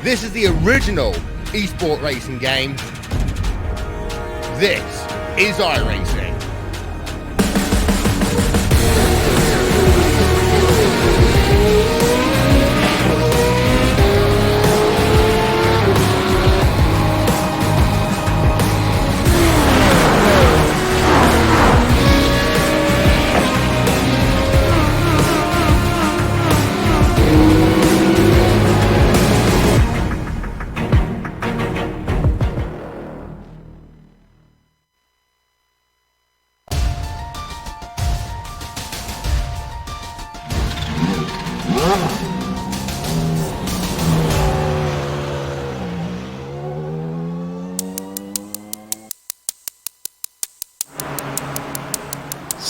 This is the original esport racing game. This is iRacing.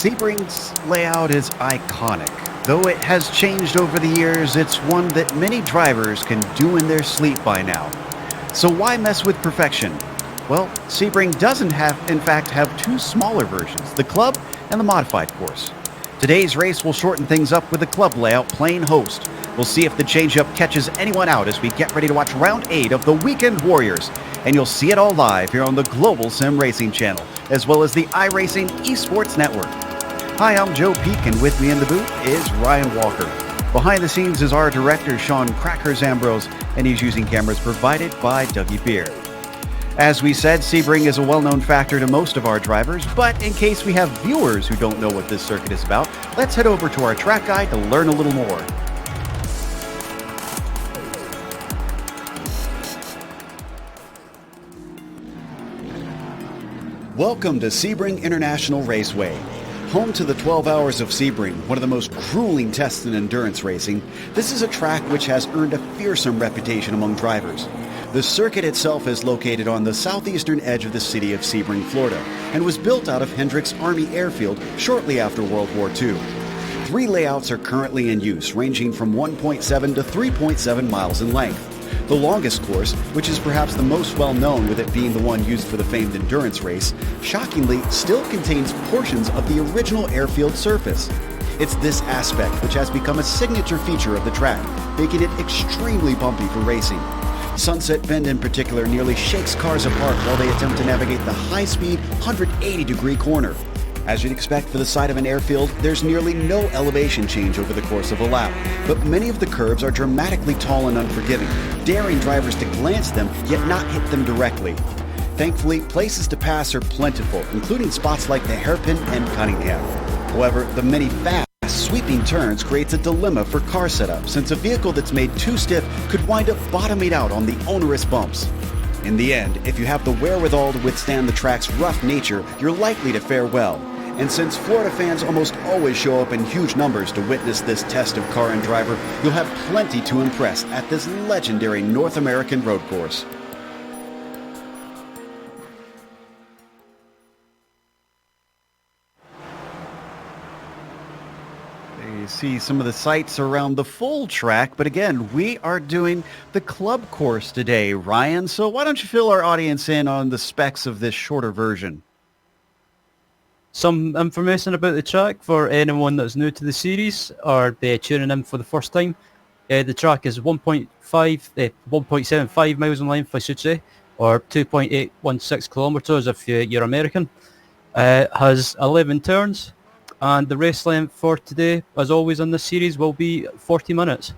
Sebring's layout is iconic. Though it has changed over the years, it's one that many drivers can do in their sleep by now. So why mess with perfection? Well, Sebring doesn't in fact have two smaller versions, the Club and the Modified course. Today's race will shorten things up with the Club layout plain host. We'll see if the change-up catches anyone out as we get ready to watch Round 8 of the Weekend Warriors. And you'll see it all live here on the Global Sim Racing channel, as well as the iRacing Esports Network. Hi, I'm Joe Peak, and with me in the booth is Ryan Walker. Behind the scenes is our director, Sean Crackers Ambrose, and he's using cameras provided by Dougie Beer. As we said, Sebring is a well-known factor to most of our drivers, but in case we have viewers who don't know what this circuit is about, let's head over to our track guide to learn a little more. Welcome to Sebring International Raceway. Home to the 12 Hours of Sebring, one of the most grueling tests in endurance racing, this is a track which has earned a fearsome reputation among drivers. The circuit itself is located on the southeastern edge of the city of Sebring, Florida, and was built out of Hendricks Army Airfield shortly after World War II. 3 layouts are currently in use, ranging from 1.7 to 3.7 miles in length. The longest course, which is perhaps the most well-known with it being the one used for the famed endurance race, shockingly still contains portions of the original airfield surface. It's this aspect which has become a signature feature of the track, making it extremely bumpy for racing. Sunset Bend in particular nearly shakes cars apart while they attempt to navigate the high-speed 180-degree corner. As you'd expect for the side of an airfield, there's nearly no elevation change over the course of a lap, but many of the curves are dramatically tall and unforgiving, daring drivers to glance them yet not hit them directly. Thankfully, places to pass are plentiful, including spots like the Hairpin and Cunningham. However, the many fast, sweeping turns creates a dilemma for car setup, since a vehicle that's made too stiff could wind up bottoming out on the onerous bumps. In the end, if you have the wherewithal to withstand the track's rough nature, you're likely to fare well. And since Florida fans almost always show up in huge numbers to witness this test of car and driver, you'll have plenty to impress at this legendary North American road course. You see some of the sights around the full track, but again, we are doing the club course today, Ryan. So why don't you fill our audience in on the specs of this shorter version? Some information about the track for anyone that's new to the series or tuning in for the first time. The track is 1.75 miles in length, I should say, or 2.816 kilometers if you're American. Has 11 turns. And the race length for today, as always in this series, will be 40 minutes.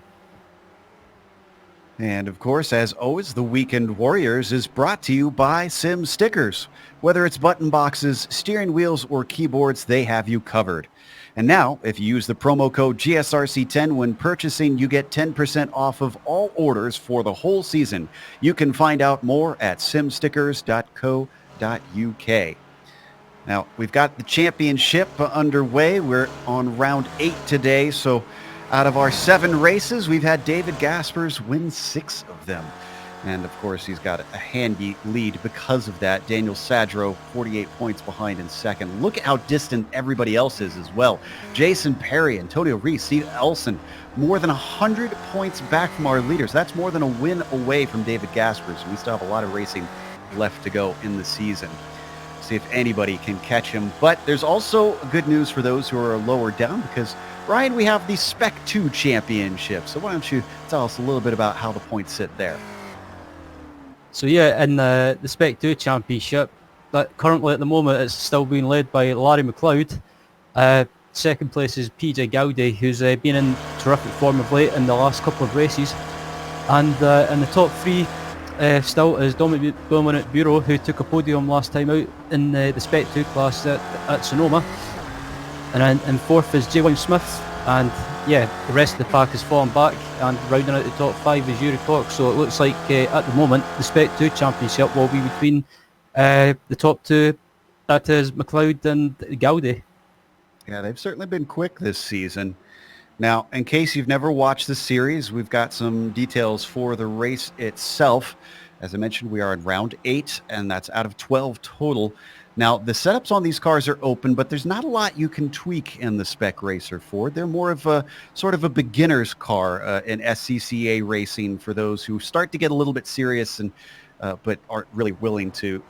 And of course, as always, the Weekend Warriors is brought to you by Sim Stickers. Whether it's button boxes, steering wheels, or keyboards, they have you covered. And now, if you use the promo code GSRC10 when purchasing, you get 10% off of all orders for the whole season. You can find out more at simstickers.co.uk. Now, we've got the championship underway. We're on round 8 today. So out of our 7 races, we've had David Gaspers win 6 of them. And of course, he's got a handy lead because of that. Daniel Sadro, 48 points behind in second. Look at how distant everybody else is as well. Jason Perry, Antonio Reese, Steve Elson, more than 100 points back from our leaders. That's more than a win away from David Gaspers. We still have a lot of racing left to go in the season. See if anybody can catch him. But there's also good news for those who are lower down because, Ryan, we have the Spec 2 Championship. So why don't you tell us a little bit about how the points sit there? So yeah, in the Spec 2 Championship, that currently at the moment it's still being led by Larry McLeod. Second place is PJ Gowdy, who's been in terrific form of late in the last couple of races. And in the top 3, still is Dominic Bureau, who took a podium last time out in the Spec 2 class at Sonoma. And then in 4th is J1 Smith. And yeah, the rest of the pack has fallen back, and rounding out the top 5 is Yuri Cox. So it looks like at the moment the Spec 2 Championship will be between the top 2, that is McLeod and Gowdy. Yeah, they've certainly been quick this season. Now, in case you've never watched the series, we've got some details for the race itself. As I mentioned, we are in round 8, and that's out of 12 total. Now, the setups on these cars are open, but there's not a lot you can tweak in the Spec Racer Ford. They're more of a sort of a beginner's car in SCCA racing for those who start to get a little bit serious and but aren't really willing to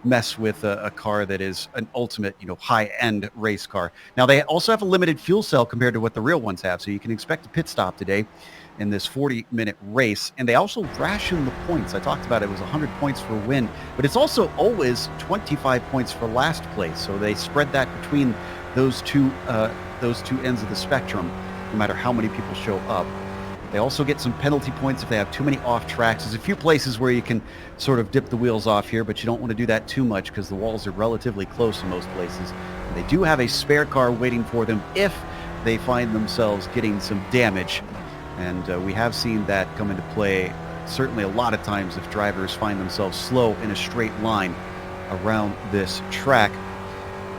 mess with a car that is an ultimate, high-end race car. Now, they also have a limited fuel cell compared to what the real ones have, so you can expect a pit stop today in this 40-minute race. And they also ration the points. I talked about it was 100 points for win, but it's also always 25 points for last place. So they spread that between those two ends of the spectrum, no matter how many people show up. They also get some penalty points if they have too many off tracks. There's a few places where you can sort of dip the wheels off here, but you don't want to do that too much because the walls are relatively close in most places. And they do have a spare car waiting for them if they find themselves getting some damage. And we have seen that come into play certainly a lot of times if drivers find themselves slow in a straight line around this track.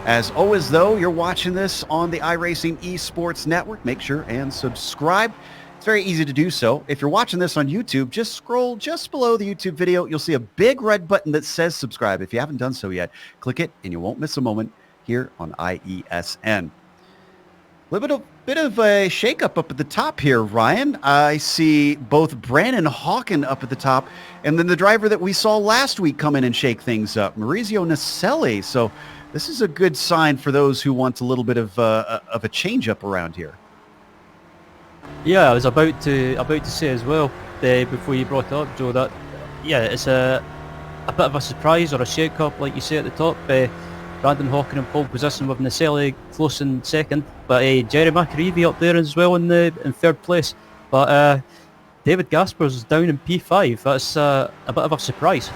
As always, though, you're watching this on the iRacing Esports Network. Make sure and subscribe. It's very easy to do so. If you're watching this on YouTube, just scroll just below the YouTube video. You'll see a big red button that says subscribe. If you haven't done so yet, click it and you won't miss a moment here on IESN. A bit of a shakeup up at the top here, Ryan. I see both Brandon Hawken up at the top, and then the driver that we saw last week come in and shake things up, Maurizio Naselli. So this is a good sign for those who want a little bit of a change-up around here. Yeah, I was about to say as well before you brought it up, Joe, that yeah, it's a bit of a surprise or a shake-up, like you say at the top. Brandon Hawken in pole position with Naselli close in second, but Jerry McAreevy up there as well in third place. But David Gaspers is down in P5. That's a bit of a surprise.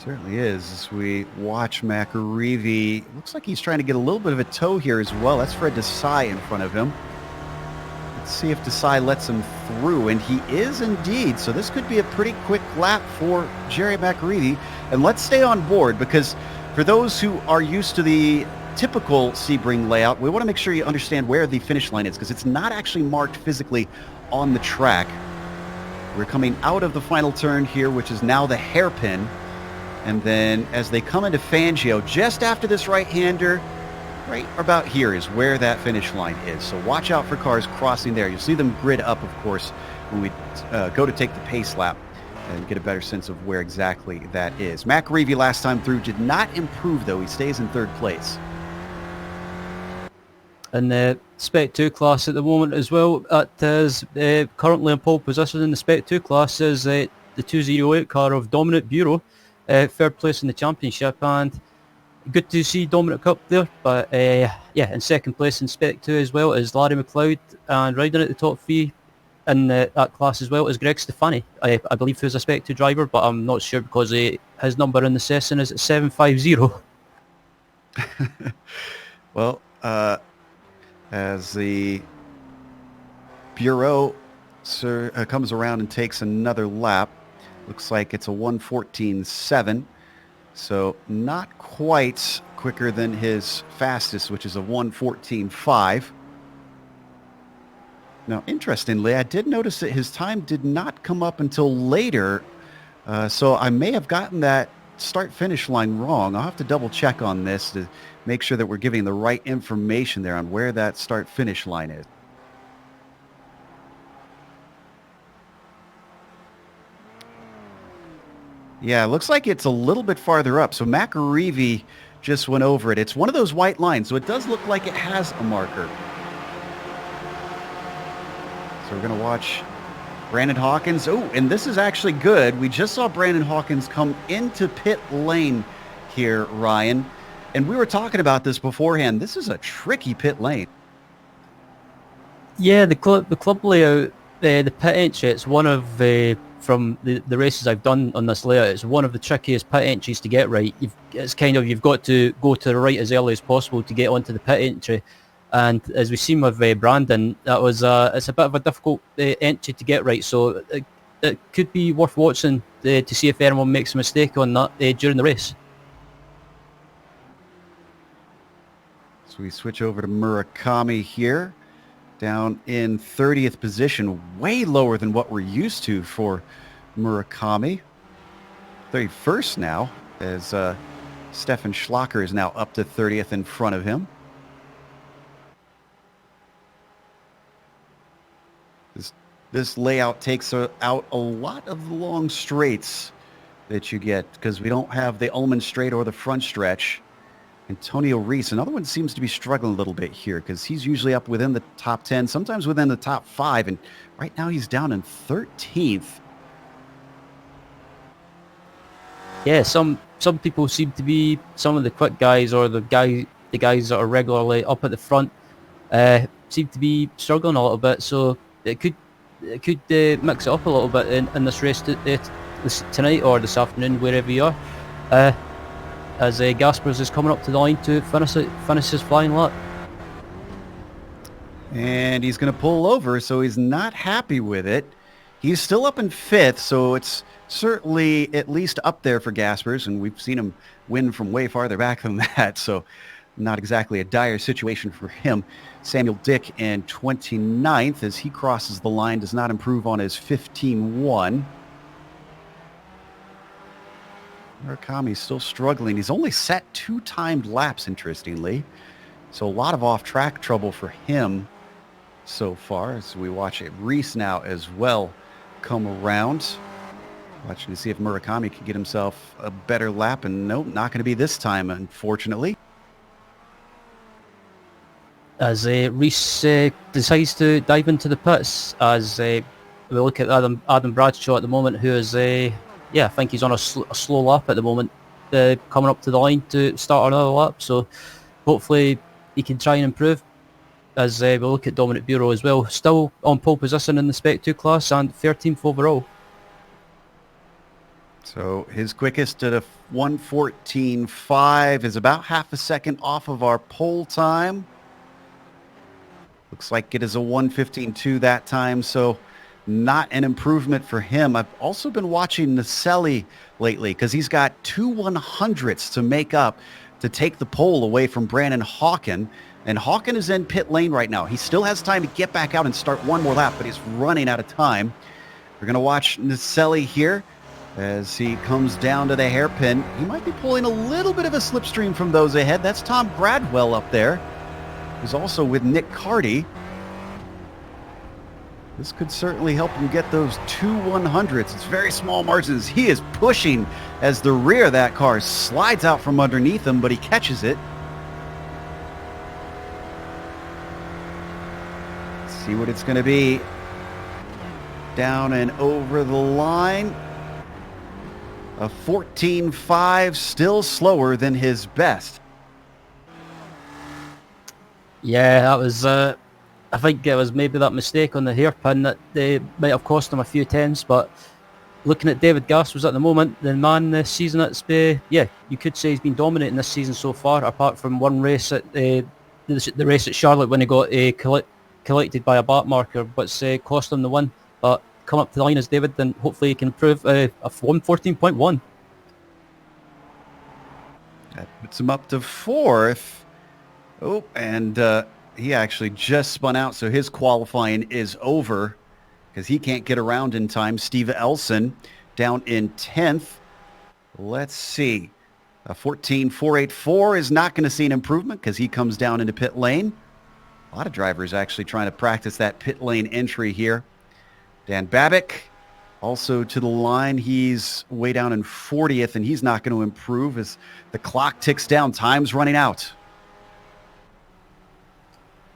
Certainly is. As we watch McAreevy, looks like he's trying to get a little bit of a tow here as well. That's Fred Desai in front of him. Let's see if Desai lets him through, and he is indeed. So this could be a pretty quick lap for Jerry McAreevy. And let's stay on board, because for those who are used to the typical Sebring layout, we want to make sure you understand where the finish line is, because it's not actually marked physically on the track. We're coming out of the final turn here, which is now the hairpin. And then as they come into Fangio, just after this right-hander, right about here is where that finish line is. So watch out for cars crossing there. You'll see them grid up, of course, when we go to take the pace lap and get a better sense of where exactly that is. McAreevy last time through did not improve, though. He stays in third place. In the Spec 2 class at the moment as well, it is currently in pole position in the Spec 2 class is the 208 car of Dominic Bureau, third place in the championship, and good to see Dominic up there. But yeah, in second place in Spec 2 as well is Larry McLeod, and riding at the top three in that class as well is Greg Stefani. I believe he's a Spec 2 driver, but I'm not sure because his number in the session is at 750. Well, as the Bureau comes around and takes another lap, looks like it's a 1:14.7, so not quite quicker than his fastest, which is a 1:14.5. Now, interestingly, I did notice that his time did not come up until later, so I may have gotten that start-finish line wrong. I'll have to double-check on this to make sure that we're giving the right information there on where that start-finish line is. Yeah, it looks like it's a little bit farther up. So McAreevy just went over it. It's one of those white lines, so it does look like it has a marker. So we're going to watch Brandon Hawkins. Oh, and this is actually good. We just saw Brandon Hawkins come into pit lane here, Ryan. And we were talking about this beforehand. This is a tricky pit lane. Yeah, the club layout, the pit entry, it's one of from the races I've done on this layout, it's one of the trickiest pit entries to get right. You've got to go to the right as early as possible to get onto the pit entry. And as we've seen with Brandon, it's a bit of a difficult entry to get right. So it could be worth watching to see if anyone makes a mistake on that during the race. So we switch over to Murakami here, down in 30th position, way lower than what we're used to for Murakami. 31st now, as Stefan Schlacker is now up to 30th in front of him. This layout takes out a lot of the long straights that you get, because we don't have the Ullman straight or the front stretch. Antonio Reese, another one, seems to be struggling a little bit here, because he's usually up within the top 10, sometimes within the top 5, and right now he's down in 13th. Yeah, some people seem to be, some of the quick guys or the guys that are regularly up at the front seem to be struggling a little bit, so it could mix it up a little bit in this race tonight or this afternoon, wherever you are. As Gaspers is coming up to the line to finish his flying lap. And he's going to pull over, so he's not happy with it. He's still up in 5th, so it's certainly at least up there for Gaspers, and we've seen him win from way farther back than that, so not exactly a dire situation for him. Samuel Dick in 29th as he crosses the line, does not improve on his 15.1. Murakami's still struggling. He's only set 2 timed laps, interestingly. So a lot of off-track trouble for him so far, as we watch it. Reese now as well come around. Watching to see if Murakami can get himself a better lap, and nope, not going to be this time, unfortunately. As Reese decides to dive into the pits, as we look at Adam Bradshaw at the moment, who is I think he's on a slow lap at the moment, coming up to the line to start another lap. So hopefully he can try and improve. As we look at Dominic Bureau as well, still on pole position in the Spec 2 class and 13th overall. So his quickest at a 1:14.5 is about half a second off of our pole time. Looks like it is a 1:15.2 that time, so not an improvement for him. I've also been watching Naselli lately because he's got 2/100ths to make up to take the pole away from Brandon Hawken. And Hawken is in pit lane right now. He still has time to get back out and start one more lap, but he's running out of time. We're going to watch Naselli here as he comes down to the hairpin. He might be pulling a little bit of a slipstream from those ahead. That's Tom Bradwell up there, who's also with Nick Carty. This could certainly help him get those 2/100ths. It's very small margins. He is pushing as the rear of that car slides out from underneath him, but he catches it. Let's see what it's going to be. Down and over the line. A 14.5, still slower than his best. Yeah, that was, I think it was maybe that mistake on the hairpin that might have cost him a few tenths, but looking at David Gaspers at the moment, the man this season, you could say he's been dominating this season so far, apart from one race at the race at Charlotte when he got collected by a back marker, but cost him the win. But come up to the line as David, then hopefully he can improve a 1:14.1. That puts him up to fourth. Oh, and he actually just spun out, so his qualifying is over because he can't get around in time. Steve Elson down in 10th. Let's see. A 14.484 is not going to see an improvement because he comes down into pit lane. A lot of drivers actually trying to practice that pit lane entry here. Dan Babick also to the line. He's way down in 40th, and he's not going to improve as the clock ticks down. Time's running out.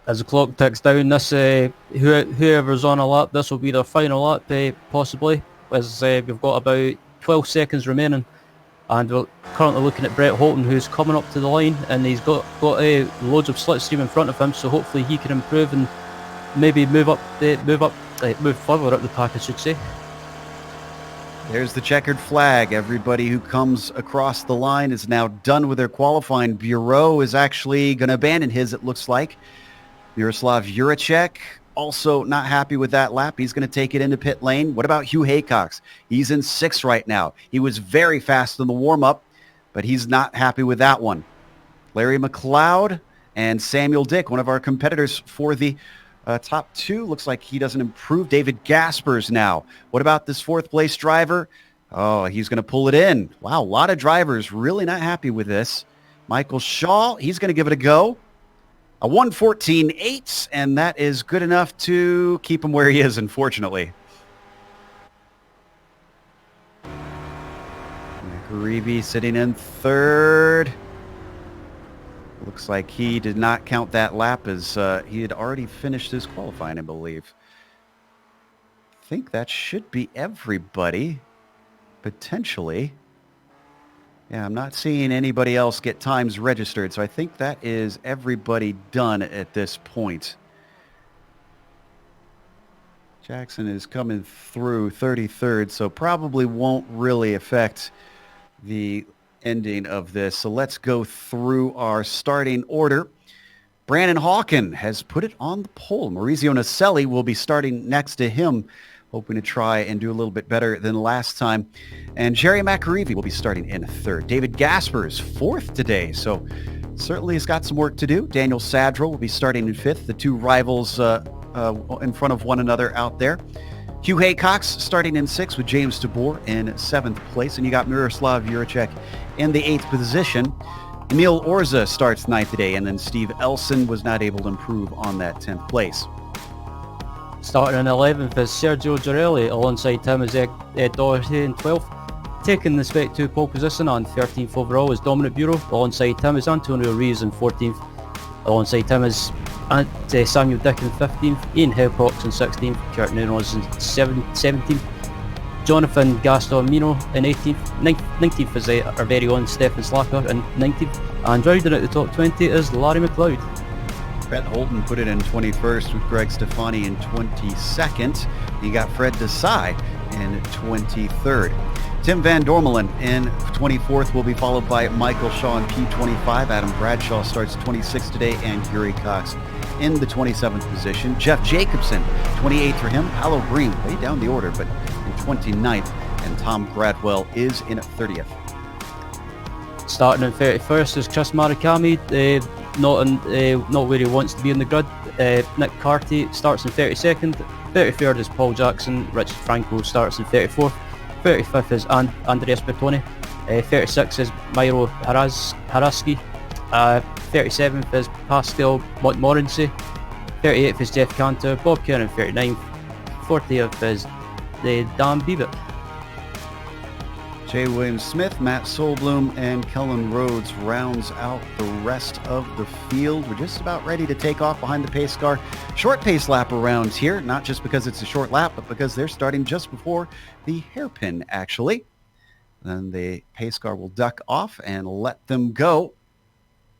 As the clock ticks down, this whoever's on a lap, this will be their final lap, possibly, as we've got about 12 seconds remaining. And we're currently looking at Brett Holton, who's coming up to the line, and he's got loads of slipstream in front of him, so hopefully he can improve and maybe move further up the pack, I should say. There's the checkered flag. Everybody who comes across the line is now done with their qualifying. Bureau is actually going to abandon his, it looks like. Miroslav Juracek also not happy with that lap. He's going to take it into pit lane. What about Hugh Haycox? He's in 6th right now. He was very fast in the warm-up, but he's not happy with that one. Larry McLeod and Samuel Dick, one of our competitors for the top 2, looks like he doesn't improve. David Gaspers now. What about this 4th place driver? Oh, he's going to pull it in. Wow, a lot of drivers really not happy with this. Michael Shaw, he's going to give it a go. A 1:14.8, and that is good enough to keep him where he is, unfortunately. McAreevy sitting in 3rd. Looks like he did not count that lap as he had already finished his qualifying, I believe. I think that should be everybody, potentially. Yeah, I'm not seeing anybody else get times registered, so I think that is everybody done at this point. Jackson is coming through 33rd, so probably won't really affect the ending of this. So let's go through our starting order. Brandon Hawken has put it on the pole. Maurizio Naselli will be starting next to him, hoping to try and do a little bit better than last time. And Jerry McAreevy will be starting in 3rd. David Gaspers, 4th today, so certainly has got some work to do. Daniel Sadro will be starting in 5th. The 2 rivals in front of one another out there. Hugh Haycox starting in 6th with James DeBoer in 7th place. And you got Miroslav Juracek in the 8th position. Emil Orza starts 9th today, and then Steve Elson was not able to improve on that 10th place. Starting in 11th is Sergio Girelli, alongside him is Ed Doherty in 12th. Taking the Spec 2 pole position on 13th overall is Dominic Bureau, alongside him is Antonio Rees in 14th. Alongside him is Samuel Dick in 15th, Ian Helcox in 16th, Kurt Nunes in 17th, Jonathan Gaston-Mino in 18th, 19th is our very own Stefan Slacker in 19th, and rounding out the top 20 is Larry McLeod. Brett Holton put it in 21st with Greg Stefani in 22nd. You got Fred Desai in 23rd. Tim Van Dormelen in 24th will be followed by Michael Shaw in P25. Adam Bradshaw starts 26th today, and Yuri Cox in the 27th position. Jeff Jacobson, 28th for him. Paolo Green, way down the order, but in 29th. And Tom Gradwell is in at 30th. Starting in 31st is Chris Marikami, not where he wants to be in the grid. Nick Carty starts in 32nd. 33rd is Paul Jackson. Richard Franco starts in 34th. 35th is Andreas Bertoni. 36th is Myro Haraski. 37th is Pascal Montmorency. 38th is Jeff Cantor. Bob Kieran 39th. 40th is Dan Beavitt. Jay Williams-Smith, Matt Solblum, and Kellen Rhodes rounds out the rest of the field. We're just about ready to take off behind the pace car. Short pace lap around here, not just because it's a short lap, but because they're starting just before the hairpin, actually. Then the pace car will duck off and let them go.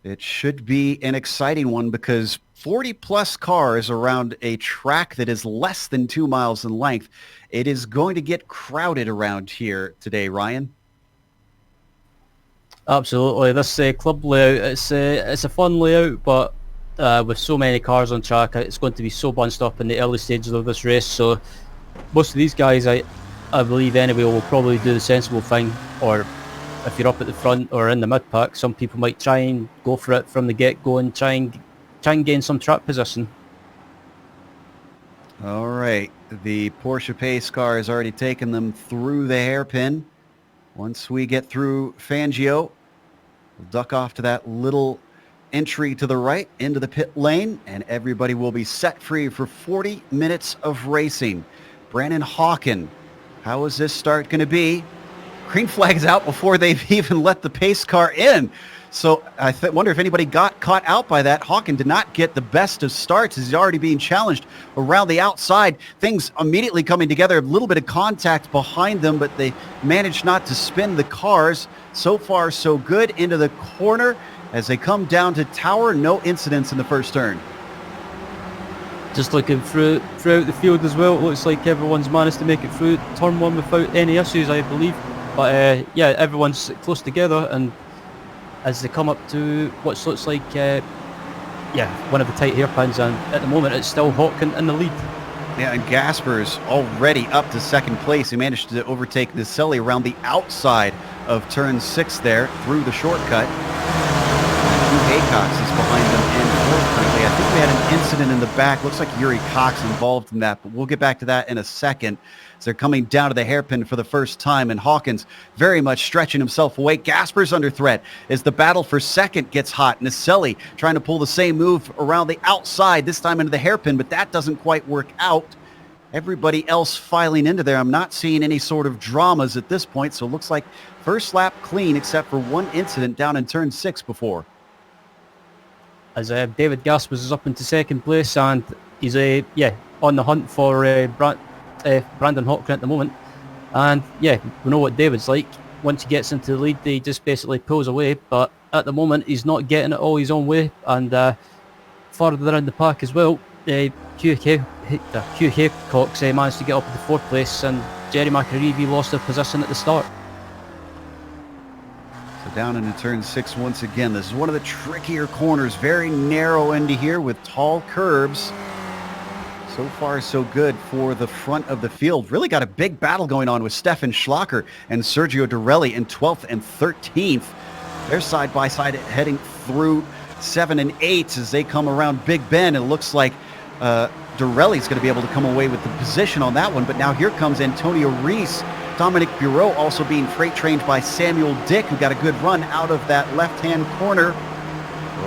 It should be an exciting one because 40-plus cars around a track that is less than 2 miles in length. It is going to get crowded around here today, Ryan. Absolutely. This club layout, it's a fun layout, but with so many cars on track, it's going to be so bunched up in the early stages of this race. So most of these guys, I believe anyway, will probably do the sensible thing. Or if you're up at the front or in the mid-pack, some people might try and go for it from the get-go and try and gain some track position. All right. The Porsche pace car has already taken them through the hairpin. Once we get through Fangio, we'll duck off to that little entry to the right into the pit lane, and everybody will be set free for 40 minutes of racing. Brandon Hawken, how is this start going to be? Green flag's out before they've even let the pace car in. So I wonder if anybody got caught out by that. Hawken did not get the best of starts as he's already being challenged around the outside. Things immediately coming together, a little bit of contact behind them, but they managed not to spin the cars. So far, so good into the corner as they come down to Tower. No incidents in the first turn. Just looking throughout the field as well, it looks like everyone's managed to make it through turn one without any issues, I believe. But yeah, everyone's close together, and as they come up to what looks like one of the tight hairpins, and at the moment it's still Hawken in the lead. Yeah, and Gasper's already up to second place. He managed to overtake Nicelli around the outside of turn 6 there through the shortcut. Hugh Haycox is behind them in fourth currently. I think we had an incident in the back. Looks like Yuri Cox involved in that, but we'll get back to that in a second. As they're coming down to the hairpin for the first time, and Hawkins very much stretching himself away. Gasper's under threat as the battle for second gets hot. Nicelli trying to pull the same move around the outside, this time into the hairpin, but that doesn't quite work out. Everybody else filing into there. I'm not seeing any sort of dramas at this point, so it looks like first lap clean except for one incident down in turn 6 before. As David Gaspers is up into second place, and he's on the hunt for Brandon Hawken at the moment. And yeah, we know what David's like. Once he gets into the lead, he just basically pulls away, but at the moment he's not getting it all his own way. And farther down the pack as well, Hugh Haycox managed to get up to the fourth place, and Jerry McAreevy lost their position at the start. So down into turn 6 once again. This is one of the trickier corners, very narrow into here with tall curbs. So far, so good for the front of the field. Really got a big battle going on with Stefan Schlacher and Sergio Dorelli in 12th and 13th. They're side by side heading through 7 and 8 as they come around Big Ben. It looks like Dorelli's going to be able to come away with the position on that one. But now here comes Antonio Reese. Dominic Bureau also being freight trained by Samuel Dick, who got a good run out of that left-hand corner.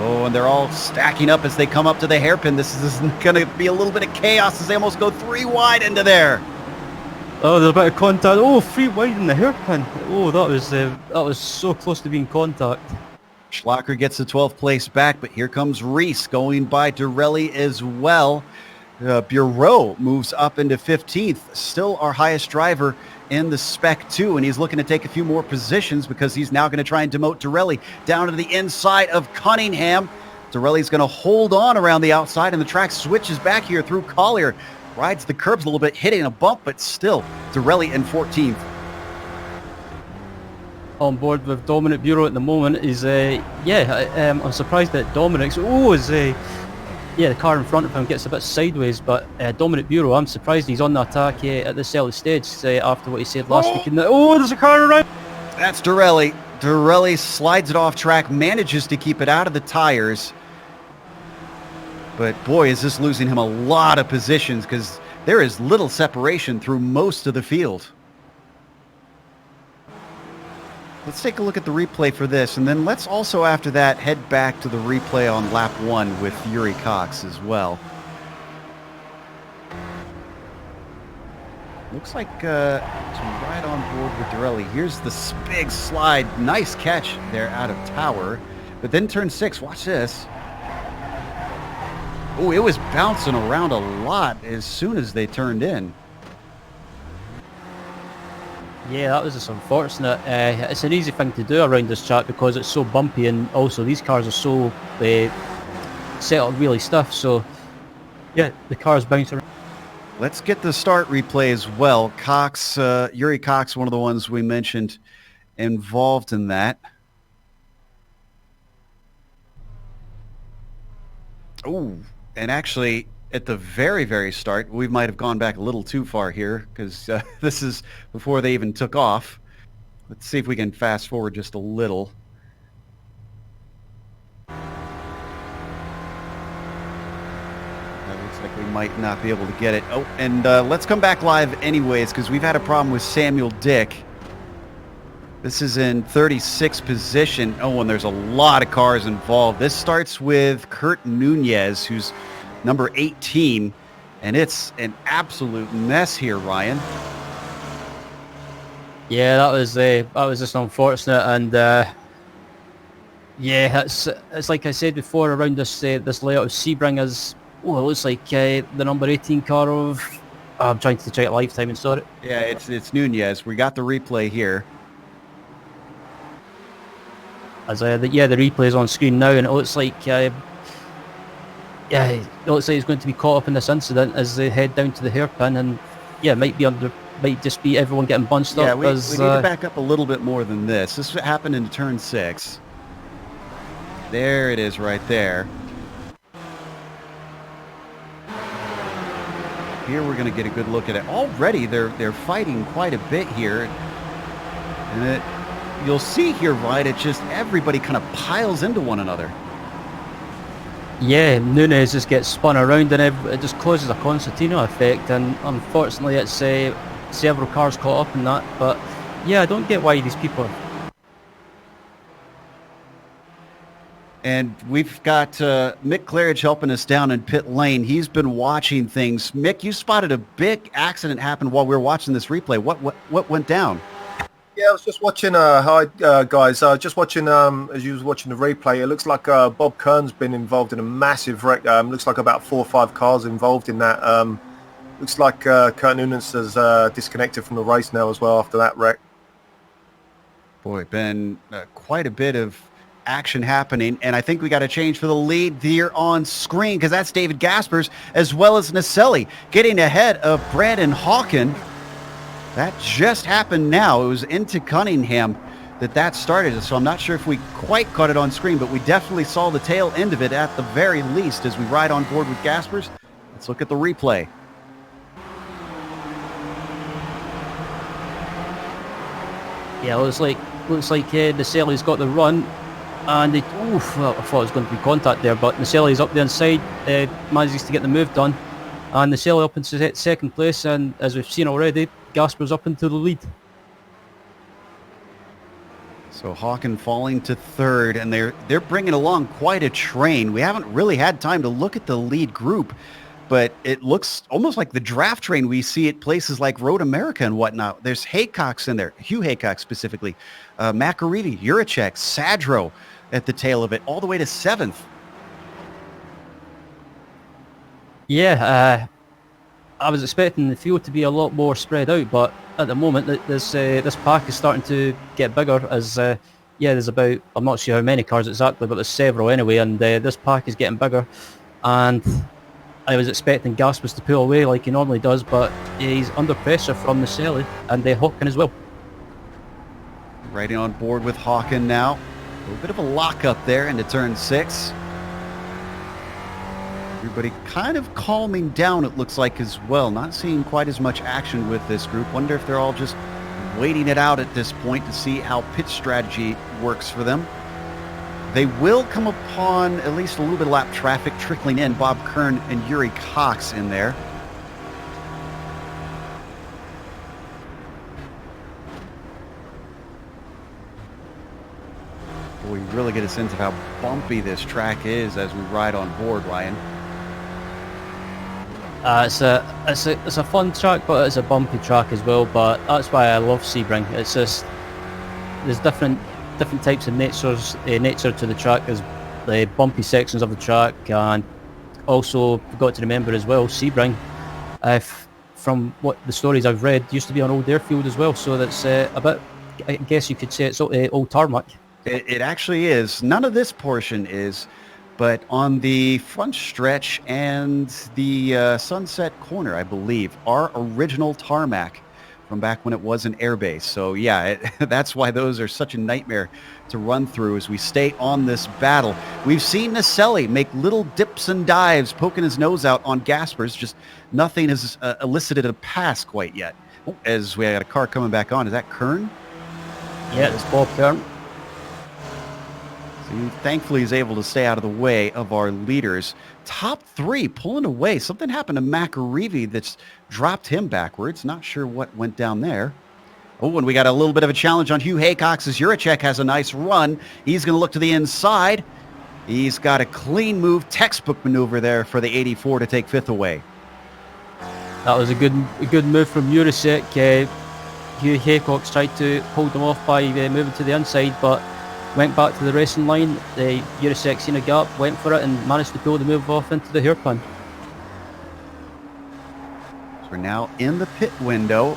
Oh, and they're all stacking up as they come up to the hairpin. This is going to be a little bit of chaos as they almost go 3 wide into there. Oh, there's a bit of contact. Oh, 3 wide in the hairpin. Oh, that was so close to being contact. Schlacher gets the 12th place back, but here comes Reese going by Dorelli as well. Bureau moves up into 15th, still our highest driver in the Spec 2, and he's looking to take a few more positions because he's now going to try and demote Dorelli down to the inside of Cunningham. Dorelli's going to hold on around the outside, and the track switches back here through Collier. Rides the curbs a little bit, hitting a bump, but still Dorelli in 14th. on board with Dominic Bureau at the moment is, I'm surprised that Dominic's, the car in front of him gets a bit sideways, but Dominic Bureau, I'm surprised he's on the attack at this early stage after what he said last week. There's a car around! That's Dorelli. Dorelli slides it off track, manages to keep it out of the tires. But boy, is this losing him a lot of positions because there is little separation through most of the field. Let's take a look at the replay for this, and then let's also, after that, head back to the replay on lap 1 with Yuri Cox as well. Looks like to right on board with Dorelli. Here's the big slide. Nice catch there out of Tower. But then turn 6, watch this. Oh, it was bouncing around a lot as soon as they turned in. Yeah, that was just unfortunate. It's an easy thing to do around this track because it's so bumpy, and also these cars are so set up really stiff. So, yeah, the cars bounce around. Let's get the start replay as well. Cox, Yuri Cox, one of the ones we mentioned involved in that. Oh, and actually, at the very, very start, we might have gone back a little too far here because this is before they even took off. Let's see if we can fast forward just a little. Looks like we might not be able to get it. Oh, and let's come back live anyways because we've had a problem with Samuel Dick. This is in 36th position. Oh, and there's a lot of cars involved. This starts with Kurt Nunez, who's number 18, and it's an absolute mess here, Ryan. Yeah, that was just unfortunate, and it's like I said before around this layout of Sebring is. Oh, it looks like the number 18 car of... I'm trying to check lifetime and sort it. Yeah, it's Nunez. We got the replay here. As the replay is on screen now, and it looks like it looks like he's going to be caught up in this incident as they head down to the hairpin, and might just be everyone getting bunched up. Yeah, we need to back up a little bit more than this. This happened in turn 6. There it is right there. Here we're going to get a good look at it. Already they're fighting quite a bit here. And you'll see here, right, it's just everybody kind of piles into one another. Yeah, Nunez just gets spun around and it just causes a concertina effect, and unfortunately it's several cars caught up in that. But yeah, I don't get why these people... And we've got Mick Claridge helping us down in pit lane. He's been watching things. Mick, you spotted a big accident happen while we were watching this replay. What went down? Yeah, I was just watching. Hi, guys. Just watching. As you was watching the replay, it looks like Bob Kern's been involved in a massive wreck. Looks like about 4 or 5 cars involved in that. Looks like Kurt Nunez has disconnected from the race now as well after that wreck. Boy, been quite a bit of action happening, and I think we got a change for the lead here on screen because that's David Gaspers as well as Naselli getting ahead of Brandon Hawken. That just happened now. It was into Cunningham that started, so I'm not sure if we quite caught it on screen, but we definitely saw the tail end of it at the very least as we ride on board with Gaspers. Let's look at the replay. Yeah, looks like Naselli's got the run. And I thought it was going to be contact there, but Naselli's up the inside, manages to get the move done. And Naselli up into second place, and as we've seen already, Gasper's up into the lead. So Hawken falling to third, and they're bringing along quite a train. We haven't really had time to look at the lead group, but it looks almost like the draft train we see at places like Road America and whatnot. There's Haycox in there, Hugh Haycox specifically, Macarivi, Juracek, Sadro at the tail of it, all the way to 7th. Yeah, I was expecting the field to be a lot more spread out, but at the moment this pack is starting to get bigger as there's about, I'm not sure how many cars exactly, but there's several anyway, and this pack is getting bigger, and I was expecting Gaspers to pull away like he normally does, but he's under pressure from Naselli and Hawken as well. Right on board with Hawken now. A little bit of a lockup there into turn 6. Everybody kind of calming down, it looks like, as well. Not seeing quite as much action with this group. Wonder if they're all just waiting it out at this point to see how pit strategy works for them. They will come upon at least a little bit of lap traffic trickling in. Bob Kern and Yuri Cox in there. We really get a sense of how bumpy this track is as we ride on board, Ryan. It's a fun track, but it's a bumpy track as well. But that's why I love Sebring. It's just there's different types of nature to the track. There's the bumpy sections of the track, and also got to remember as well, Sebring, from what the stories I've read, used to be an old airfield as well. So that's a bit, I guess you could say, it's old tarmac. It actually is. None of this portion is, but on the front stretch and the Sunset Corner, I believe, are original tarmac from back when it was an airbase. So yeah, that's why those are such a nightmare to run through as we stay on this battle. We've seen Naselli make little dips and dives, poking his nose out on Gaspers. Just nothing has elicited a pass quite yet. As we got a car coming back on. Is that Kern? Yeah, it's Bob Kern. So he thankfully is able to stay out of the way of our leaders. Top 3 pulling away. Something happened to McAreevy that's dropped him backwards. Not sure what went down there. Oh, and we got a little bit of a challenge on Hugh Haycox as Juracek has a nice run. He's going to look to the inside. He's got a clean move, textbook maneuver there for the 84 to take 5th away. That was a good move from Juracek. Hugh Haycox tried to hold him off by moving to the inside, but went back to the racing line. Juracek seen a gap, went for it, and managed to pull the move off into the hairpin. So we're now in the pit window.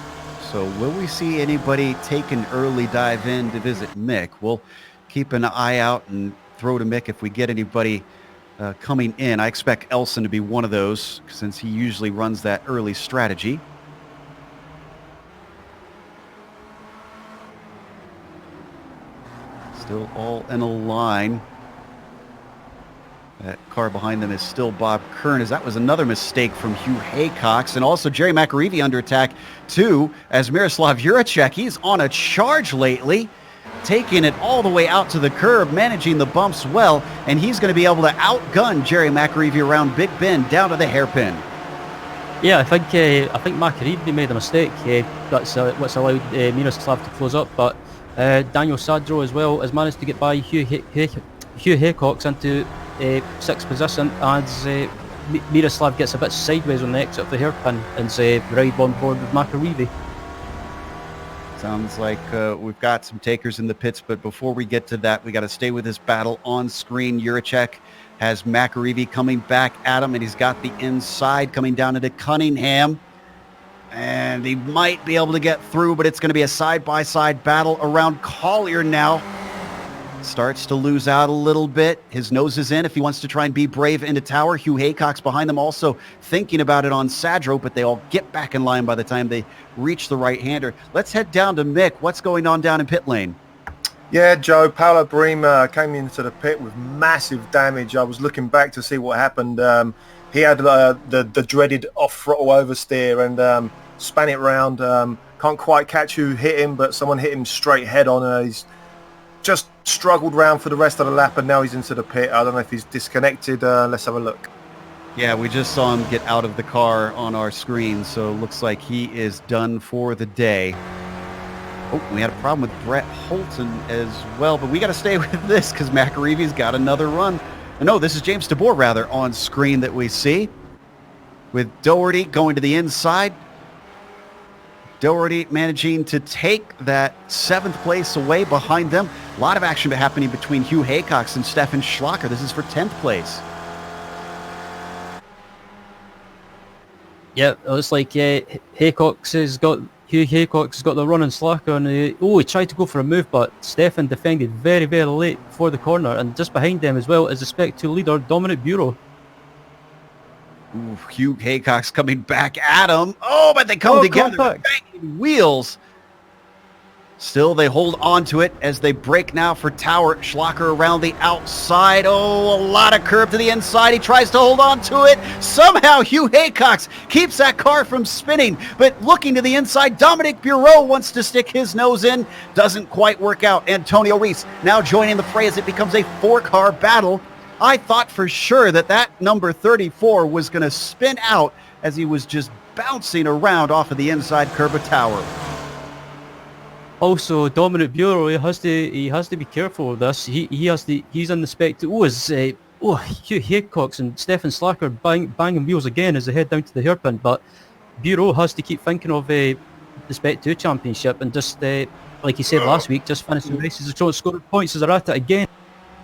So will we see anybody take an early dive in to visit Mick? We'll keep an eye out and throw to Mick if we get anybody coming in. I expect Elson to be one of those since he usually runs that early strategy. Still all in a line. That car behind them is still Bob Kern, as that was another mistake from Hugh Haycox. And also Jerry McAreevy under attack too, as Miroslav Juracek, he's on a charge lately, taking it all the way out to the curb, managing the bumps well, and he's going to be able to outgun Jerry McAreevy around Big Bend down to the hairpin. Yeah, I think McAreevy made a mistake. That's what's allowed Miroslav to close up, but Daniel Sadro as well has managed to get by Hugh Haycox into 6th position as Miroslav gets a bit sideways on the exit of the hairpin and right on board with McAreevy. Sounds like we've got some takers in the pits, but before we get to that, we got to stay with this battle on screen. Juracek has McAreevy coming back at him, and he's got the inside coming down into Cunningham. And he might be able to get through, but it's going to be a side-by-side battle around Collier now. Starts to lose out a little bit. His nose is in if he wants to try and be brave into Tower. Hugh Haycox behind them also thinking about it on Sadro, but they all get back in line by the time they reach the right-hander. Let's head down to Mick. What's going on down in pit lane? Yeah, Joe, Paolo Bream came into the pit with massive damage. I was looking back to see what happened. He had the dreaded off-throttle oversteer and span it round. Can't quite catch who hit him, but someone hit him straight head on. He's just struggled round for the rest of the lap, and now he's into the pit. I don't know if he's disconnected. Let's have a look. Yeah, we just saw him get out of the car on our screen, so it looks like he is done for the day. Oh, we had a problem with Brett Holton as well, but we got to stay with this because McAreevy's got another run. No, this is James DeBoer, rather, on screen that we see, with Doherty going to the inside. Doherty managing to take that 7th place away behind them. A lot of action happening between Hugh Haycox and Stefan Schlacher. This is for 10th place. Yeah, it looks like Hugh Haycox has got the run on Schlacher, and he tried to go for a move, but Stefan defended very, very late before the corner, and just behind them as well is the Spec 2 leader, Dominic Bureau. Ooh, Hugh Haycox coming back at him. Oh, but they come together. Banging wheels. Still, they hold on to it as they break now for Tower. Schlacher around the outside. Oh, a lot of curve to the inside. He tries to hold on to it. Somehow, Hugh Haycox keeps that car from spinning. But looking to the inside, Dominic Bureau wants to stick his nose in. Doesn't quite work out. Antonio Reese now joining the fray as it becomes a 4-car battle. I thought for sure that number 34 was going to spin out as he was just bouncing around off of the inside curve of Tower. Also, Dominic Bureau, he has to be careful with this. He's in the spec 2. Hugh Haycox and Stefan Slacker banging wheels again as they head down to the hairpin. But Bureau has to keep thinking of the spec 2 championship and just like he said last week, just finishing races and trying to score points as they're at it again.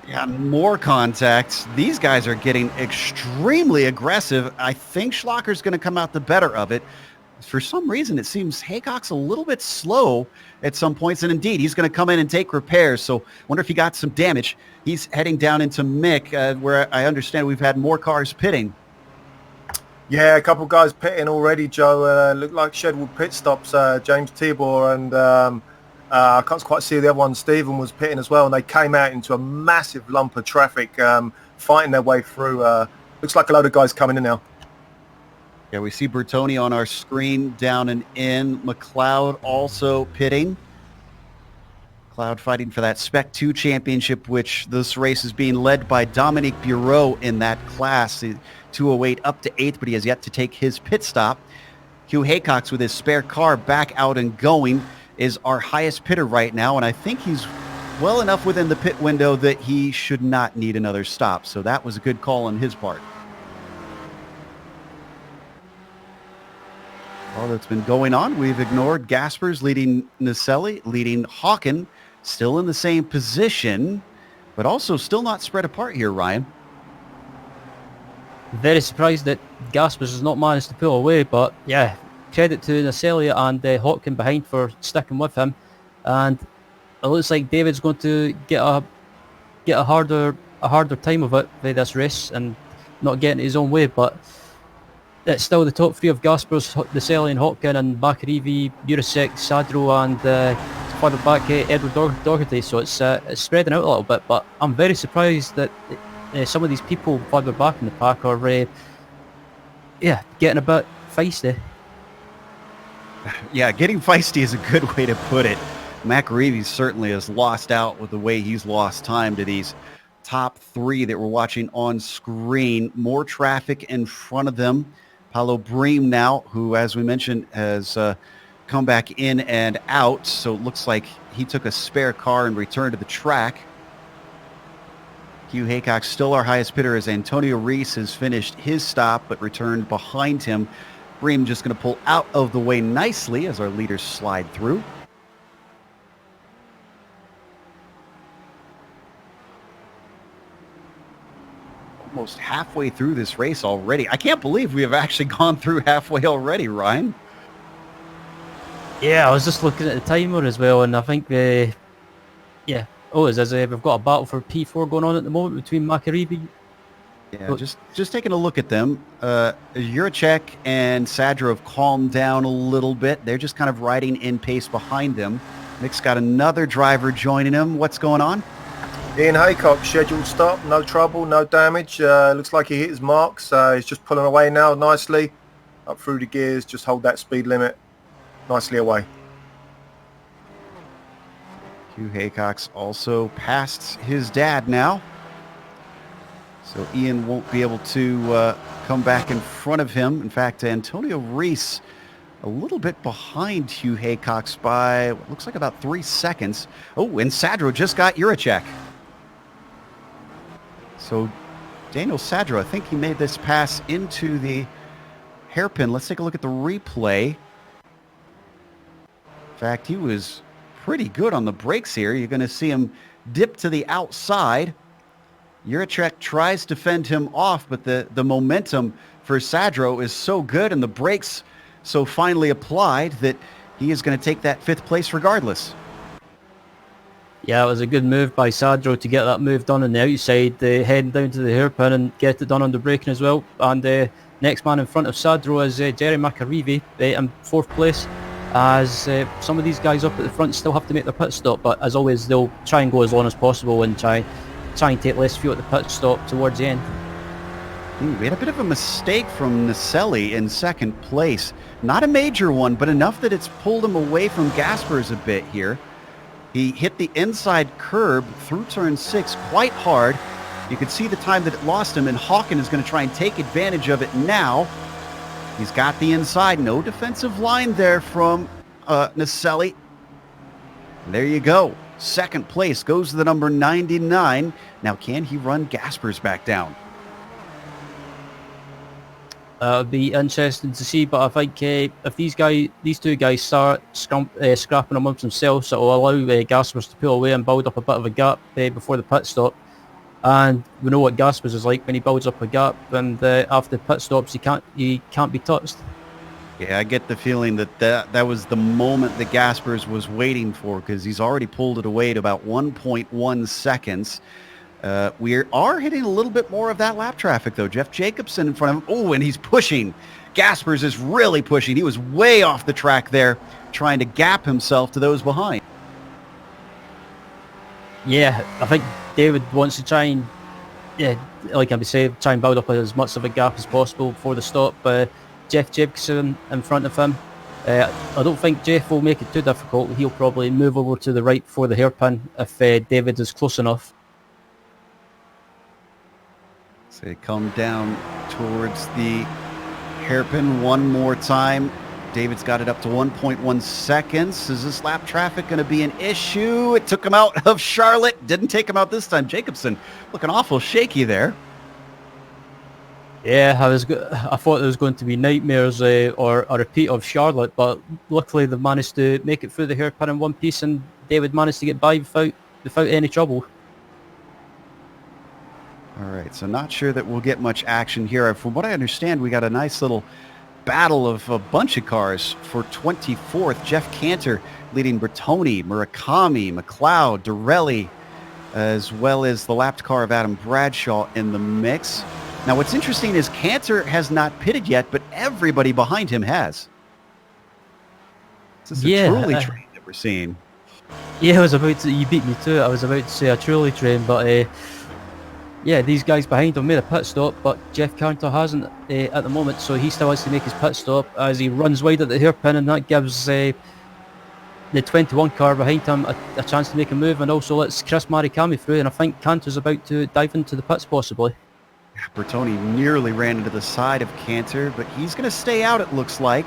Yeah, more contacts. These guys are getting extremely aggressive. I think Schlacher's going to come out the better of it. For some reason, it seems Haycock's a little bit slow at some points, and indeed, he's going to come in and take repairs, so wonder if he got some damage. He's heading down into Mick, where I understand we've had more cars pitting. Yeah, a couple of guys pitting already, Joe. Look like scheduled pit stops. James Tibor and I can't quite see the other one. Stephen was pitting as well, and they came out into a massive lump of traffic, fighting their way through. Looks like a load of guys coming in now. Yeah, we see Bertoni on our screen down and in. McLeod also pitting. McLeod fighting for that Spec 2 championship, which this race is being led by Dominique Bureau in that class. 208 up to 8th, but he has yet to take his pit stop. Hugh Haycox with his spare car back out and going is our highest pitter right now, and I think he's well enough within the pit window that he should not need another stop. So that was a good call on his part. All that's been going on, we've ignored Gaspers leading Naselli, leading Hawken, still in the same position, but also still not spread apart here, Ryan. Very surprised that Gaspers has not managed to pull away, but yeah, credit to Naselli and Hawken behind for sticking with him. And it looks like David's going to get a harder time of it by this race and not getting his own way, but it's still the top 3 of Gaspers, Naselli and Hawken, and Bakarivi, Jurasek, Sadro, and further back Edward Doherty. So it's spreading out a little bit, but I'm very surprised that some of these people further back in the pack are getting a bit feisty. Yeah, getting feisty is a good way to put it. Bakarivi certainly has lost out with the way he's lost time to these top 3 that we're watching on screen. More traffic in front of them. Paulo Bream now, who, as we mentioned, has come back in and out. So it looks like he took a spare car and returned to the track. Hugh Haycock still our highest pitter as Antonio Reese has finished his stop but returned behind him. Bream just going to pull out of the way nicely as our leaders slide through. Almost halfway through this race already. I can't believe we have actually gone through halfway already, Ryan. Yeah, I was just looking at the timer as well, and I think we've got a battle for P4 going on at the moment between Bakarivi. Yeah, just taking a look at them. Juracek and Sadra have calmed down a little bit. They're just kind of riding in pace behind them. Nick's got another driver joining him. What's going on? Ian Haycock, scheduled stop, no trouble, no damage. Looks like he hit his marks. He's just pulling away now nicely. Up through the gears, just hold that speed limit. Nicely away. Hugh Haycock's also passed his dad now. So Ian won't be able to come back in front of him. In fact, Antonio Reese a little bit behind Hugh Haycock's by what looks like about 3 seconds. Oh, and Sadro just got Juracek. So Daniel Sadro, I think he made this pass into the hairpin. Let's take a look at the replay. In fact, he was pretty good on the brakes here. You're going to see him dip to the outside. Juracek tries to fend him off, but the momentum for Sadro is so good and the brakes so finely applied that he is going to take that 5th place regardless. Yeah, it was a good move by Sadro to get that move done on the outside, heading down to the hairpin and get it done under braking as well. And next man in front of Sadro is Jerry Bakarivi in 4th place. as some of these guys up at the front still have to make their pit stop, but as always they'll try and go as long as possible and try and take less fuel at the pit stop towards the end. We had a bit of a mistake from Naselli in second place. Not a major one, but enough that it's pulled him away from Gaspers a bit here. He hit the inside curb through turn 6 quite hard. You could see the time that it lost him, and Hawken is going to try and take advantage of it now. He's got the inside. No defensive line there from Naselli. There you go. Second place goes to the number 99. Now, can he run Gaspers back down? It'll be interesting to see, but I think if these two guys start scrapping amongst themselves, it will allow Gaspers to pull away and build up a bit of a gap before the pit stop. And we know what Gaspers is like when he builds up a gap, and after pit stops he can't be touched. Yeah, I get the feeling that was the moment that Gaspers was waiting for, because he's already pulled it away to about 1.1 seconds. We are hitting a little bit more of that lap traffic, though. Jeff Jacobson in front of him. Oh, and he's pushing. Gaspers is really pushing. He was way off the track there, trying to gap himself to those behind. Yeah, I think David wants to try and, like I say, try and build up as much of a gap as possible before the stop. Jeff Jacobson in front of him. I don't think Jeff will make it too difficult. He'll probably move over to the right before the hairpin if David is close enough. So they come down towards the hairpin one more time. David's got it up to 1.1 seconds. Is this lap traffic going to be an issue? It took him out of Charlotte. Didn't take him out this time. Jacobson looking awful shaky there. Yeah, I thought there was going to be nightmares or a repeat of Charlotte, but luckily they managed to make it through the hairpin in one piece, and David managed to get by without any trouble. All right, so not sure that we'll get much action here. From what I understand, we got a nice little battle of a bunch of cars for 24th. Jeff Cantor leading Bertoni, Murakami, McLeod, Dorelli, as well as the lapped car of Adam Bradshaw in the mix. Now, what's interesting is Cantor has not pitted yet, but everybody behind him has. This is a truly train that we're seeing. Yeah, you beat me to it. I was about to say a truly train, but yeah, these guys behind him made a pit stop, but Jeff Cantor hasn't at the moment, so he still has to make his pit stop as he runs wide at the hairpin, and that gives the 21 car behind him a chance to make a move, and also lets Chris Marikami through, and I think Cantor's about to dive into the pits possibly. Bertoni nearly ran into the side of Cantor, but he's going to stay out, it looks like.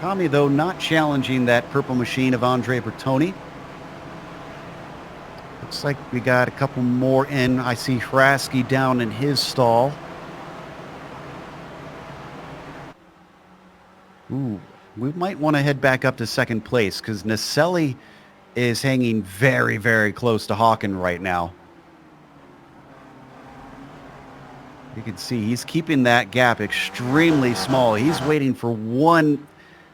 Murakami, though, not challenging that purple machine of Andre Bertoni. Looks like we got a couple more in. I see Hrasky down in his stall. Ooh, we might want to head back up to second place because Naselli is hanging very, very close to Hawken right now. You can see he's keeping that gap extremely small. He's waiting for one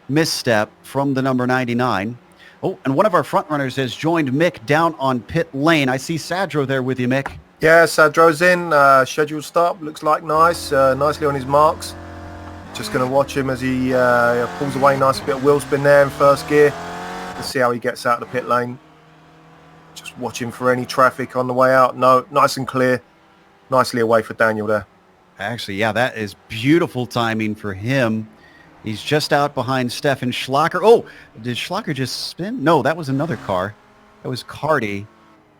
misstep from the number 99. Oh, and one of our front runners has joined Mick down on pit lane. I see Sadro there with you, Mick. Yeah, Sadro's in. Scheduled start. Looks like nice. Nicely on his marks. Just going to watch him as he pulls away. Nice bit of wheel spin there in first gear. Let's see how he gets out of the pit lane. Just watching for any traffic on the way out. No, nice and clear. Nicely away for Daniel there. Actually, yeah, that is beautiful timing for him. He's just out behind Stefan Schlacker. Oh, did Schlacker just spin? No, that was another car. That was Carty.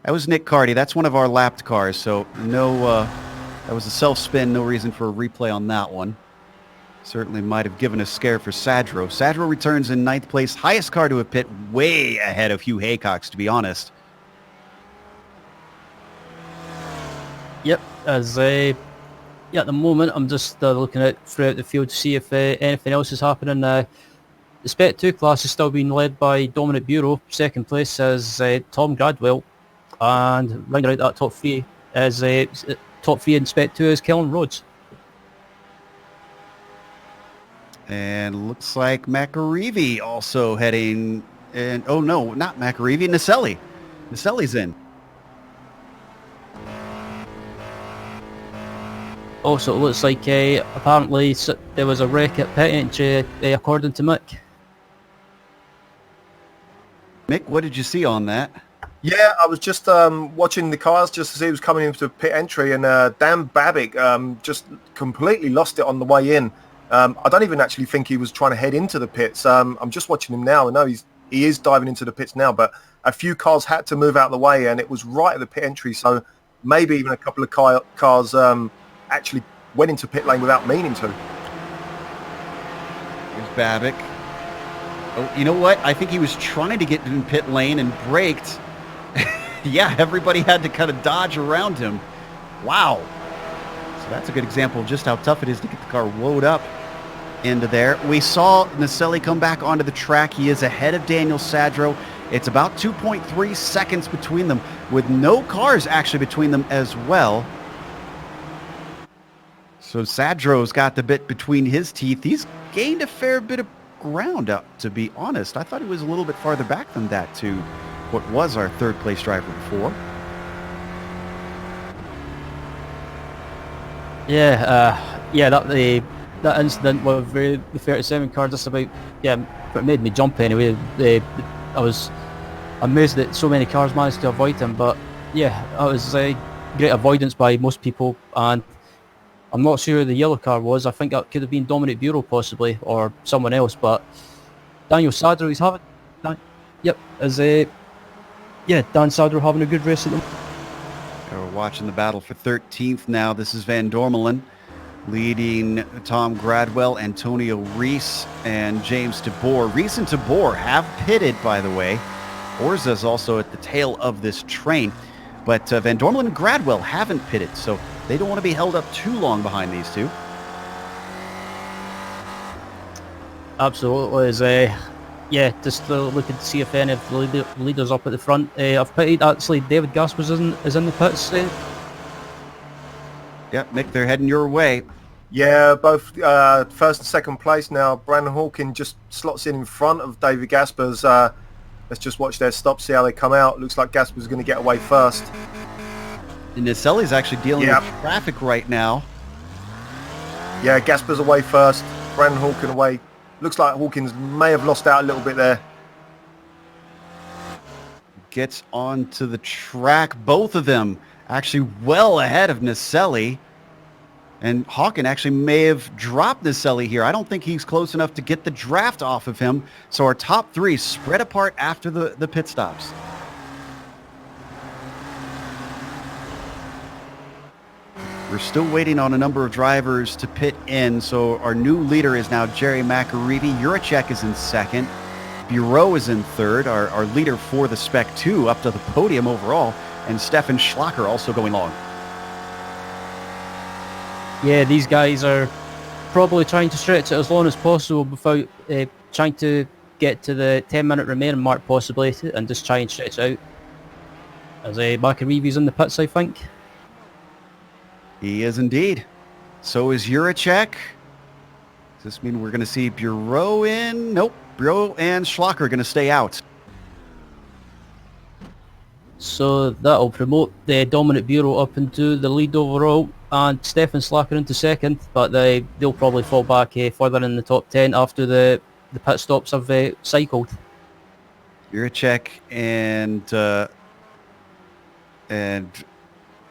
That was Nick Carty. That's one of our lapped cars. So no, that was a self-spin. No reason for a replay on that one. Certainly might have given a scare for Sadro. Sadro returns in 9th place. Highest car to a pit, way ahead of Hugh Haycock's, to be honest. Yep, at the moment I'm just looking out throughout the field to see if anything else is happening. The Spec 2 class is still being led by Dominic Bureau. Second place is Tom Gradwell, and rounding out that top three is top three in Spec 2 is Kellen Rhodes. And looks like McAreevy also heading, and oh no, not McAreevy, Naselli. Naselli's in. Also, it looks like apparently there was a wreck at pit entry, according to Mick. Mick, what did you see on that? Yeah, I was just watching the cars just to see who was coming into pit entry, and Dan Babick just completely lost it on the way in. I don't even actually think he was trying to head into the pits. I'm just watching him now. I know he is diving into the pits now, but a few cars had to move out of the way, and it was right at the pit entry. So maybe even a couple of cars actually went into pit lane without meaning to. Here's Babick. Oh, you know what? I think he was trying to get in pit lane and braked. Yeah, everybody had to kind of dodge around him. Wow. So that's a good example of just how tough it is to get the car woed up into there. We saw Naselli come back onto the track. He is ahead of Daniel Sadro. It's about 2.3 seconds between them, with no cars actually between them as well. So Sadro's got the bit between his teeth. He's gained a fair bit of ground up, to be honest. I thought he was a little bit farther back than that to what was our third place driver before. That incident with the 37 car just about it made me jump anyway. I was amazed that so many cars managed to avoid him, but yeah, it was a great avoidance by most people, and I'm not sure who the yellow car was. I think that could have been Dominic Bureau possibly, or someone else, but Daniel Sadler, he's having Dan Sadler having a good race at the moment. We're watching the battle for 13th now. This is Van Dormelen leading Tom Gradwell, Antonio Reese, and James DeBoer. Reese and DeBoer have pitted, by the way. Orza's also at the tail of this train. But Van Dormelen and Gradwell haven't pitted, so they don't want to be held up too long behind these two. Absolutely. Just looking to see if any of the leaders up at the front. I've pitted, actually, David Gaspers is in the pits. Yeah, Mick, they're heading your way. Yeah, both first and second place now. Brandon Hawkin just slots in front of David Gaspers. Let's just watch their stops, see how they come out. Looks like Gaspers is going to get away first. And Naselli's actually dealing with traffic right now. Yeah, Gaspers away first. Brandon Hawkin away. Looks like Hawkins may have lost out a little bit there. Gets onto the track. Both of them actually well ahead of Naselli. And Hawkin actually may have dropped Naselli here. I don't think he's close enough to get the draft off of him. So our top three spread apart after the pit stops. We're still waiting on a number of drivers to pit in. So our new leader is now Jerry McAreevy. Juracek is in second. Bureau is in third. Our leader for the Spec 2 up to the podium overall. And Stefan Schlacker also going long. Yeah, these guys are probably trying to stretch it as long as possible without trying to get to the 10-minute remaining mark possibly, and just try and stretch it out. As McAreevy's in the pits, I think. He is indeed. So is Juracek. Does this mean we're going to see Bureau in? Nope. Bureau and Schlacker are going to stay out. So that'll promote the Dominic Bureau up into the lead overall, and Stefan Slacker into second, but they'll probably fall back further in the top 10 after the pit stops have cycled. Juracek and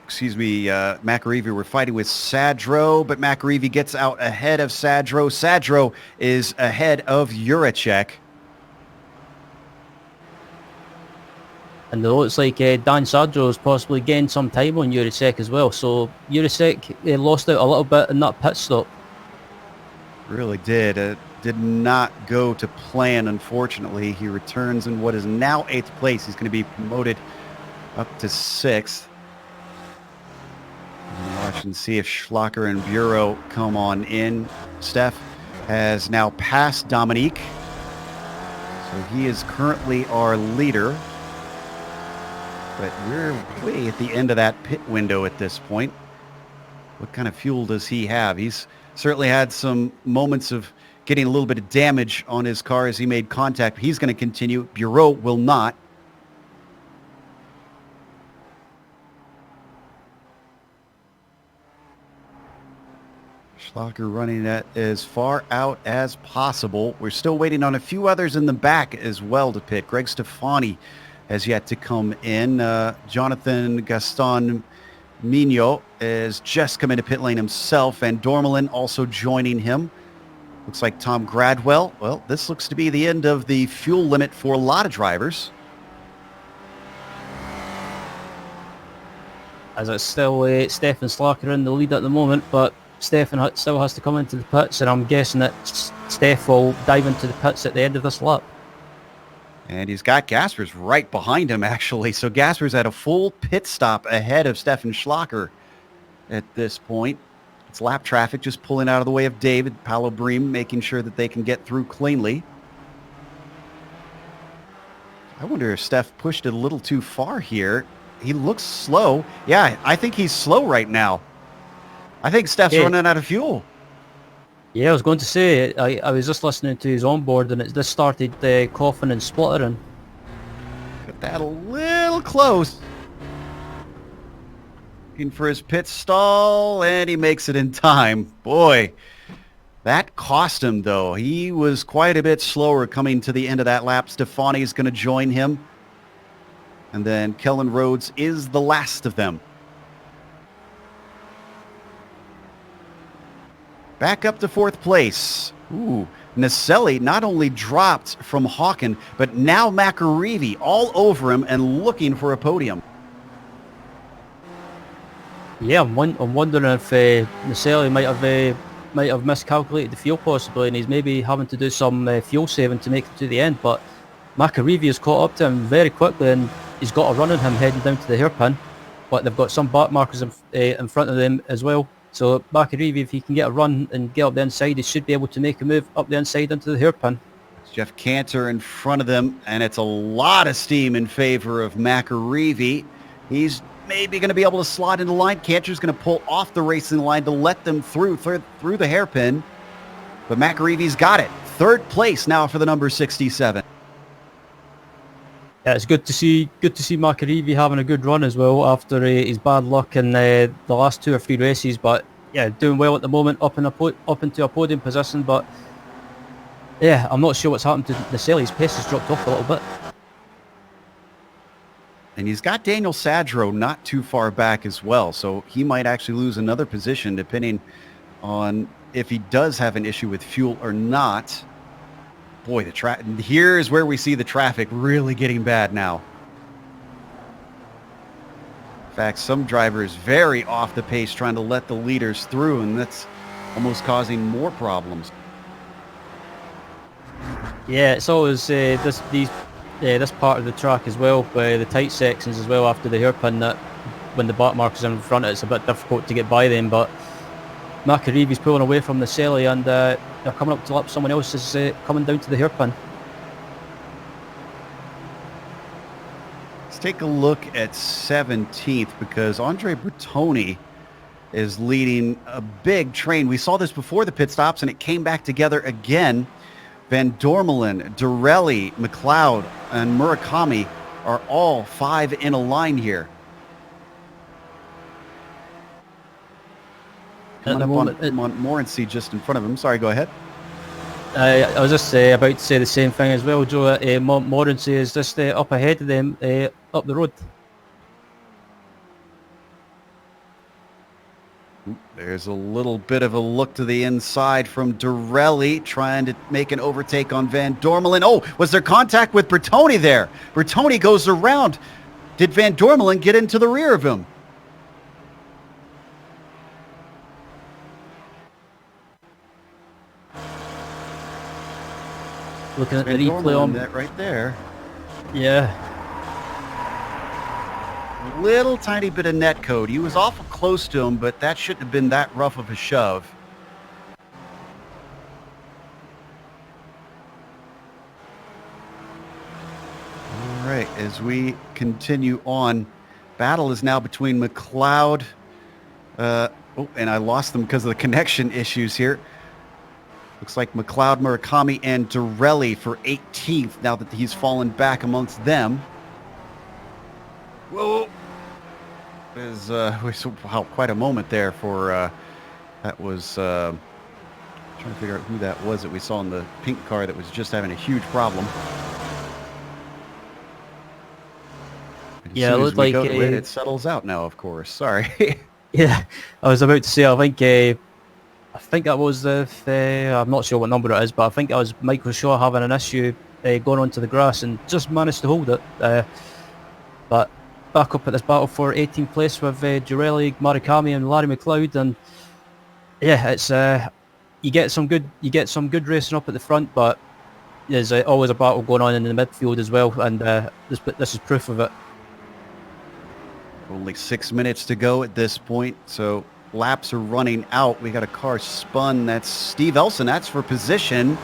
McAreevy were fighting with Sadro, but McAreevy gets out ahead of Sadro. Sadro is ahead of Juracek. And it looks like Dan Sadro has possibly gained some time on Juracek as well. So Juracek lost out a little bit in that pit stop. Really did. It did not go to plan, unfortunately. He returns in what is now 8th place. He's going to be promoted up to 6th. Watch and see if Schlacker and Bureau come on in. Steph has now passed Dominique. So he is currently our leader. But we're way at the end of that pit window at this point. What kind of fuel does he have? He's certainly had some moments of getting a little bit of damage on his car as he made contact. He's going to continue. Bureau will not. Schlacher running that as far out as possible. We're still waiting on a few others in the back as well to pit. Greg Stefani has yet to come in. Jonathan Gaston Mignot has just come into pit lane himself, and Dormelin also joining him. Looks like Tom Gradwell. Well, this looks to be the end of the fuel limit for a lot of drivers. As it's still Stefan Slacker in the lead at the moment, but Stefan still has to come into the pits, and I'm guessing that Steph will dive into the pits at the end of this lap. And he's got Gaspers right behind him, actually. So Gaspers had a full pit stop ahead of Stefan Schlacher at this point. It's lap traffic just pulling out of the way of David. Paolo Bream making sure that they can get through cleanly. I wonder if Steph pushed it a little too far here. He looks slow. Yeah, I think he's slow right now. I think Steph's running out of fuel. Yeah, I was going to say, I was just listening to his onboard, and it just started coughing and spluttering. Got that a little close. Looking for his pit stall, and he makes it in time. Boy, that cost him, though. He was quite a bit slower coming to the end of that lap. Stefani's going to join him. And then Kellen Rhodes is the last of them. Back up to fourth place. Ooh, Naselli not only dropped from Hawken, but now McAreevy all over him and looking for a podium. Yeah, I'm wondering if Naselli might have miscalculated the fuel possibly, and he's maybe having to do some fuel saving to make it to the end. But McAreevy has caught up to him very quickly, and he's got a run on him heading down to the hairpin. But they've got some back markers in front of them as well. So McAreevy, if he can get a run and get up the inside, he should be able to make a move up the inside into the hairpin. It's Jeff Cantor in front of them, and it's a lot of steam in favor of McAreevy. He's maybe going to be able to slot into line. Cantor's going to pull off the racing line to let them through the hairpin. But McAreevy's got it. Third place now for the number 67. Yeah, it's good to see McAreevy having a good run as well after his bad luck in the last 2 or 3 races. But yeah, doing well at the moment, up into a podium position. But yeah, I'm not sure what's happened to Naselli. His pace has dropped off a little bit. And he's got Daniel Sadro not too far back as well, so he might actually lose another position depending on if he does have an issue with fuel or not. Boy, here's where we see the traffic really getting bad now. In fact, some drivers very off the pace trying to let the leaders through, and that's almost causing more problems. Yeah, it's always this part of the track as well, the tight sections as well after the hairpin, that when the back markers are in front, it's a bit difficult to get by them. But McAreevy's pulling away from Naselli, and they're coming up to lap. Someone else is coming down to the hairpin. Let's take a look at 17th, because Andre Bertoni is leading a big train. We saw this before the pit stops, and it came back together again. Van Dormelen, Dorelli, McLeod, and Murakami are all 5 in a line here. Coming up on Morency just in front of him. Sorry, go ahead. I was just about to say the same thing as well, Joe. Morency is just up ahead of them, up the road. There's a little bit of a look to the inside from Dorelli, trying to make an overtake on Van Dormelen. Oh, was there contact with Bertoni there? Bertoni goes around. Did Van Dormelen get into the rear of him? Looking at the replay on that right there. Yeah. Little tiny bit of net code. He was awful close to him, but that shouldn't have been that rough of a shove. All right, as we continue on, battle is now between McLeod. And I lost them because of the connection issues here. Looks like McLeod, Murakami, and Dorelli for 18th now that he's fallen back amongst them. Whoa. There's quite a moment there for That was trying to figure out who that was that we saw in the pink car that was just having a huge problem. Yeah, it looked like it settles out now. Of course, sorry. Yeah, I was about to say. I think that was the. I'm not sure what number it is, but I think that was Michael Shaw having an issue going onto the grass and just managed to hold it. But back up at this battle for 18th place with Girelli, Marikami, and Larry McLeod, and yeah, it's you get some good racing up at the front, but there's always a battle going on in the midfield as well, and this is proof of it. Only 6 minutes to go at this point, so laps are running out. We got a car spun. That's Steve Elson. That's for position.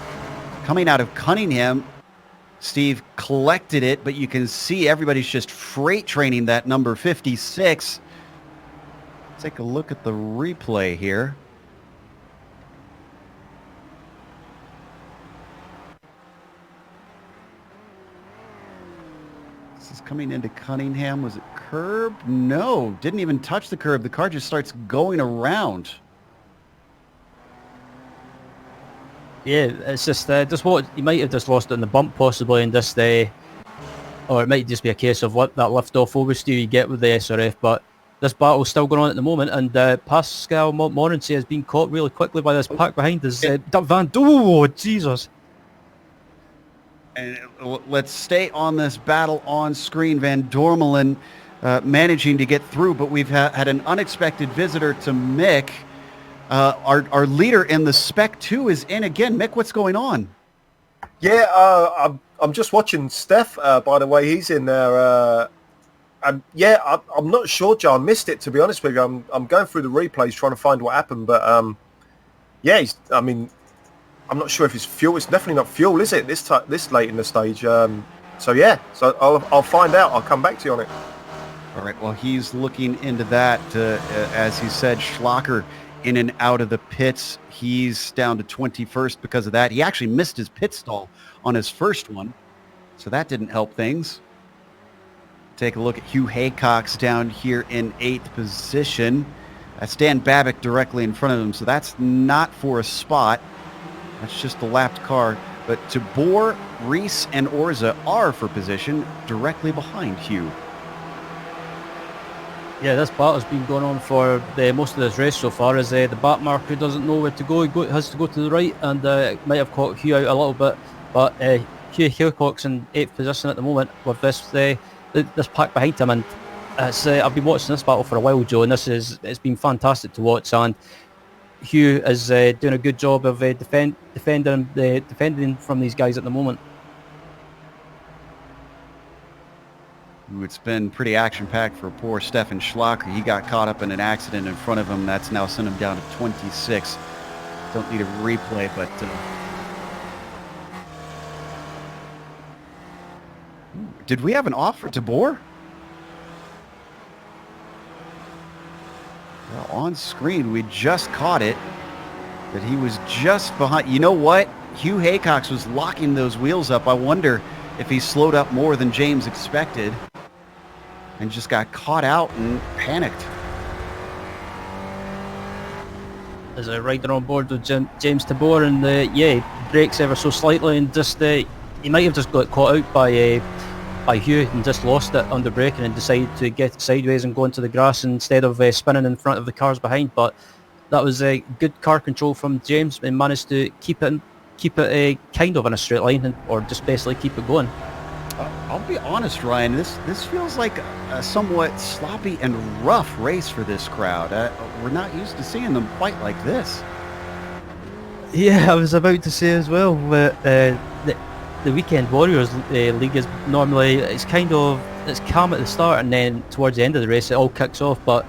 Coming out of Cunningham, Steve collected it, but you can see everybody's just freight training that number 56. Let's take a look at the replay here. Coming into Cunningham, was it curb? No, didn't even touch the curb. The car just starts going around. Yeah, it's just what you might have just lost it in the bump possibly, and just or it might just be a case of what that lift off oversteer you get with the SRF. But this battle's still going on at the moment, and Pascal Montmorency has been caught really quickly by this pack behind us. Oh, Jesus. And let's stay on this battle on screen. Van Dormelen managing to get through, but we've had an unexpected visitor to Mick. Our leader in the Spec 2 is in again. Mick, what's going on? Yeah, I'm just watching Steph, by the way. He's in there. And yeah, I'm not sure, Joe. I missed it, to be honest with you. I'm going through the replays trying to find what happened. But yeah, I'm not sure if it's fuel. It's definitely not fuel, is it? This late in the stage. So yeah, so I'll find out. I'll come back to you on it. All right. Well, he's looking into that. As he said, Schlacher in and out of the pits. He's down to 21st because of that. He actually missed his pit stall on his first one, so that didn't help things. Take a look at Hugh Haycox down here in 8th position. That's Dan Babick directly in front of him, so that's not for a spot. That's just the lapped car. But Tabor, Reese, and Orza are for position directly behind Hugh. Yeah, this battle's been going on for most of this race so far, as the back marker doesn't know where to go. He has to go to the right, and it might have caught Hugh out a little bit. But Hugh Haycock's in 8th position at the moment with this pack behind him. And I've been watching this battle for a while, Joe, and it's been fantastic to watch. And Hugh is doing a good job of defending from these guys at the moment. It's been pretty action-packed for poor Stefan Schlacher. He got caught up in an accident in front of him. That's now sent him down to 26. Don't need a replay, but did we have an offer to Tabor? Well, on screen, we just caught it, that he was just behind. You know what? Hugh Haycox was locking those wheels up. I wonder if he slowed up more than James expected and just got caught out and panicked. As a rider on board with James Tabor, and yeah, he brakes ever so slightly, and just he might have just got caught out by Hugh and just lost it under braking and decided to get sideways and go into the grass instead of spinning in front of the cars behind. But that was a good car control from James, and managed to keep it kind of in a straight line, or just basically keep it going. I'll be honest, Ryan, this feels like a somewhat sloppy and rough race for this crowd. We're not used to seeing them quite like this. Yeah, I was about to say as well, the Weekend Warriors League is normally, it's calm at the start, and then towards the end of the race it all kicks off. But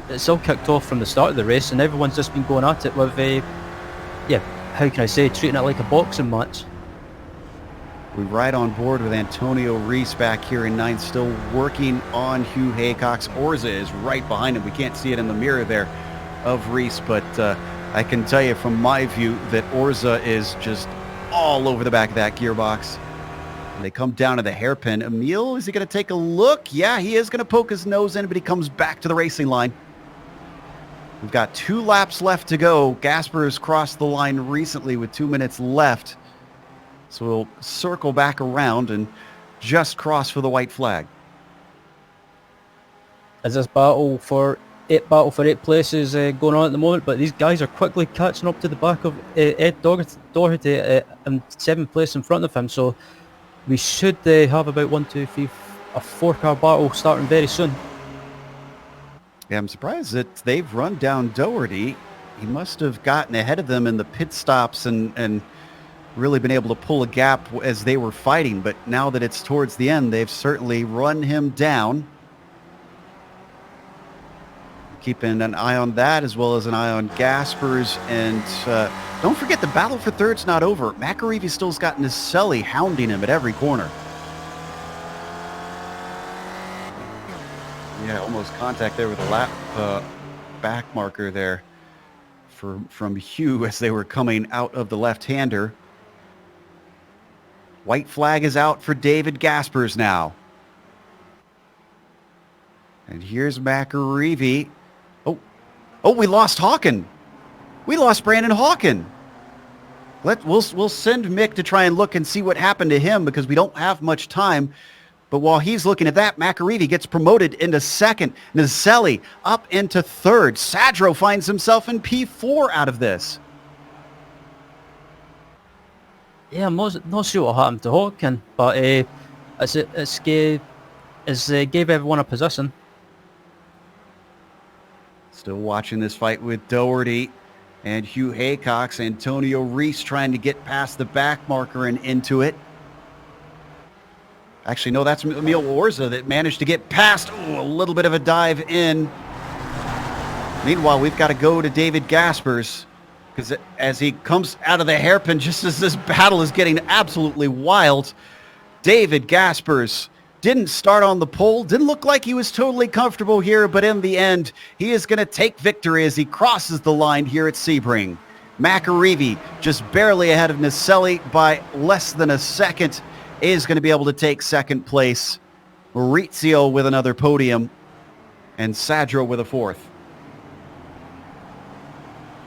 it's all kicked off from the start of the race, and everyone's just been going at it with how can I say, treating it like a boxing match. We ride on board with Antonio Reese back here in 9th, still working on Hugh Haycox. Orza is right behind him. We can't see it in the mirror there of Reese, but I can tell you from my view that Orza is just all over the back of that gearbox. And they come down to the hairpin. Emil, is he going to take a look? Yeah, he is going to poke his nose in, but he comes back to the racing line. We've got 2 laps left to go. Gasper's crossed the line recently with 2 minutes left. So we'll circle back around and just cross for the white flag. As this battle for 8 places going on at the moment, but these guys are quickly catching up to the back of Ed Doherty in 7th place in front of him. So we should have about 1, 2, 3, a 4-car battle starting very soon. Yeah, I'm surprised that they've run down Doherty. He must have gotten ahead of them in the pit stops and really been able to pull a gap as they were fighting. But now that it's towards the end, they've certainly run him down. Keeping an eye on that as well as an eye on Gaspers. And don't forget, the battle for third's not over. McAreevy still's got Naselli hounding him at every corner. Yeah, almost contact there with a lap back marker there from Hugh as they were coming out of the left-hander. White flag is out for David Gaspers now. And here's McAreevy. Oh, we lost Hawken. We lost Brandon Hawken. We'll send Mick to try and look and see what happened to him because we don't have much time. But while he's looking at that, McAreevy gets promoted into second. Naselli up into third. Sadro finds himself in P4 out of this. Yeah, I'm not sure what happened to Hawken, but it gave everyone a position. Still watching this fight with Doherty and Hugh Haycox. Antonio Reese trying to get past the back marker and into it. Actually, no, that's Emil Orza that managed to get past. Ooh, a little bit of a dive in. Meanwhile, we've got to go to David Gaspers because as he comes out of the hairpin, just as this battle is getting absolutely wild, David Gaspers didn't start on the pole, didn't look like he was totally comfortable here, but in the end, he is going to take victory as he crosses the line here at Sebring. McAreevy just barely ahead of Naselli by less than a second is going to be able to take second place. Maurizio with another podium and Sadro with a fourth.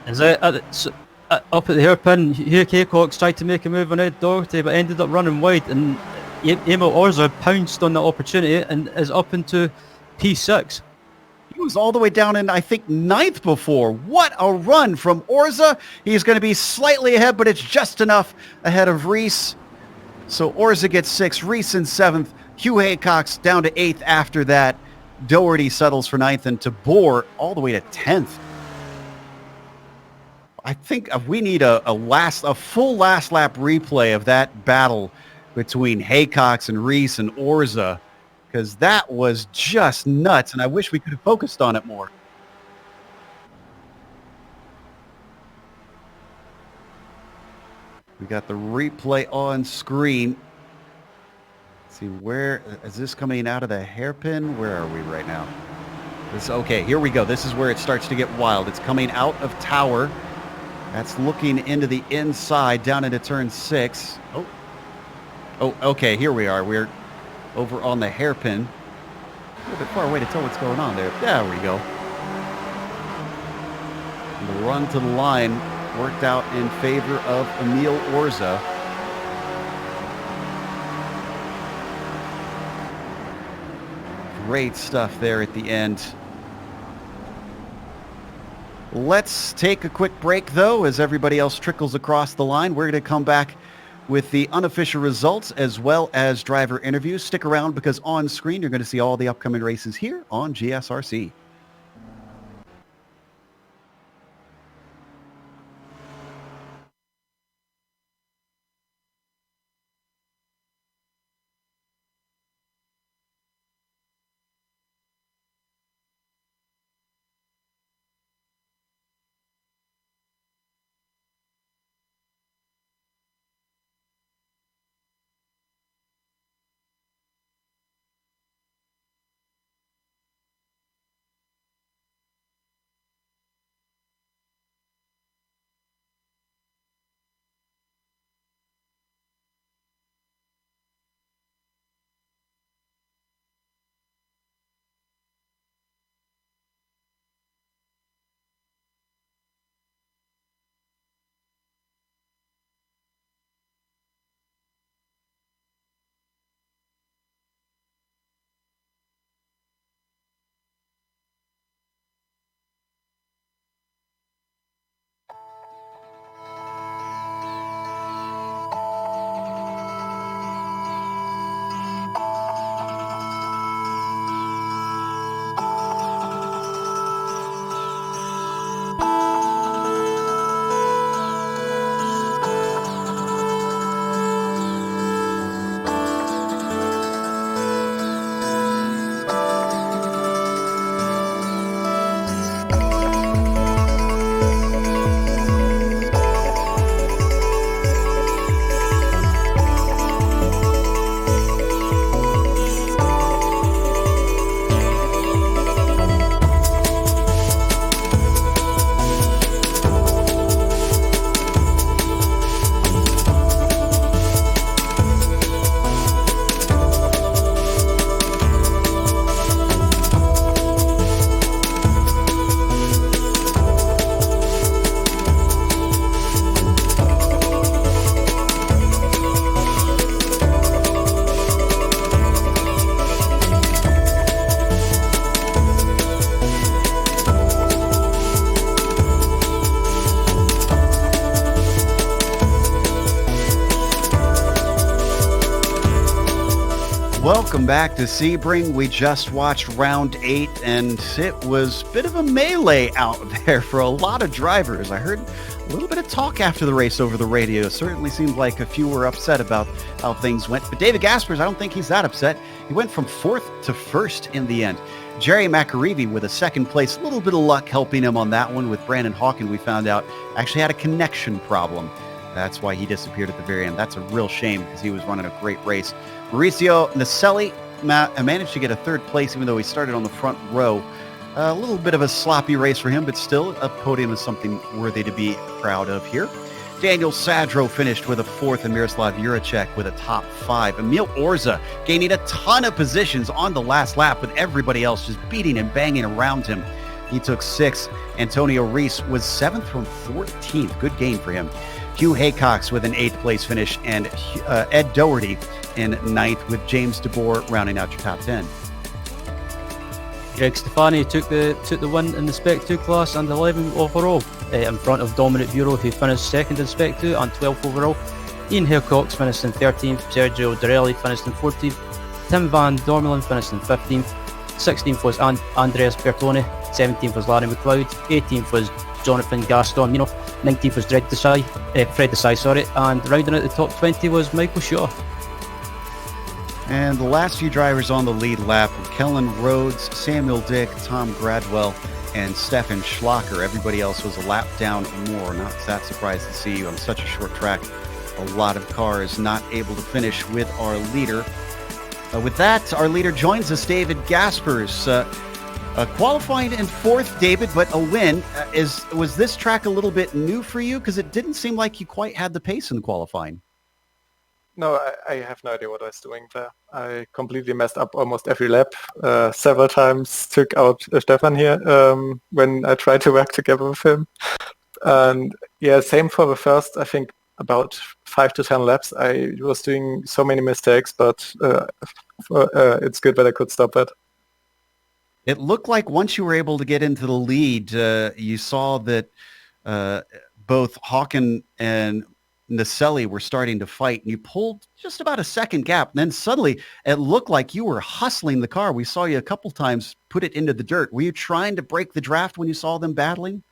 Is that up at the hairpin? Hugh Haycox tried to make a move on Ed Doherty, but ended up running wide, and Emil Orza pounced on that opportunity and is up into P6. He was all the way down in, I think, 9th before. What a run from Orza. He's going to be slightly ahead, but it's just enough ahead of Reese. So Orza gets 6th, Reese in 7th, Hugh Haycox down to 8th after that. Doherty settles for 9th, and Tabor all the way to 10th. I think we need a full last lap replay of that battle between Haycox and Reese and Orza, because that was just nuts, and I wish we could have focused on it more. We got the replay on screen. Let's see, where is this coming out of the hairpin? Where are we right now? Okay, here we go. This is where it starts to get wild. It's coming out of Tower. That's looking into the inside, down into turn 6. Oh, okay, here we are. We're over on the hairpin. A little bit far away to tell what's going on there. There we go. And the run to the line worked out in favor of Emil Orza. Great stuff there at the end. Let's take a quick break, though, as everybody else trickles across the line. We're going to come back with the unofficial results as well as driver interviews. Stick around because on screen you're going to see all the upcoming races here on GSRC. Welcome back to Sebring. We just watched round 8, and it was a bit of a melee out there for a lot of drivers. I heard a little bit of talk after the race over the radio. Certainly seemed like a few were upset about how things went. But David Gaspers, I don't think he's that upset. He went from 4th to 1st in the end. Jerry McAreevy with a 2nd place. A little bit of luck helping him on that one with Brandon Hawken, we found out, actually had a connection problem. That's why he disappeared at the very end. That's a real shame because he was running a great race. Mauricio Naselli managed to get a 3rd place, even though he started on the front row. A little bit of a sloppy race for him, but still a podium is something worthy to be proud of here. Daniel Sadro finished with a 4th, and Miroslav Juracek with a top 5. Emil Orza gaining a ton of positions on the last lap with everybody else just beating and banging around him. He took 6th. Antonio Reese was 7th from 14th. Good gain for him. Hugh Haycox with an 8th place finish, and Ed Doherty in 9th, with James DeBoer rounding out your top 10. Greg Stefani took the win in the Spec 2 class and 11th overall, in front of Dominic Bureau, who finished 2nd in Spec 2 and 12th overall. Ian Haycox finished in 13th, Sergio Dorelli finished in 14th, Tim Van Dormelen finished in 15th, 16th was Andreas Bertone, 17th was Larry McLeod, 18th was Jonathan Gaston, 19th was Fred Desai, and rounding out the top 20 was Michael Shaw. And the last few drivers on the lead lap were Kellen Rhodes, Samuel Dick, Tom Gradwell, and Stefan Schlacker. Everybody else was a lap down or more. Not that surprised to see on such a short track, a lot of cars not able to finish with our leader. With that, our leader joins us, David Gaspers. Qualifying in 4th, David, but a win. Was this track a little bit new for you? Because it didn't seem like you quite had the pace in the qualifying. No, I have no idea what I was doing there. I completely messed up almost every lap. Several times took out Stefan here when I tried to work together with him. And yeah, same for the first, I think, about 5 to 10 laps. I was doing so many mistakes, but it's good that I could stop that. It looked like once you were able to get into the lead, you saw that both Hawken and Naselli were starting to fight, and you pulled just about a second gap. And then suddenly it looked like you were hustling the car. We saw you a couple times put it into the dirt. Were you trying to break the draft when you saw them battling?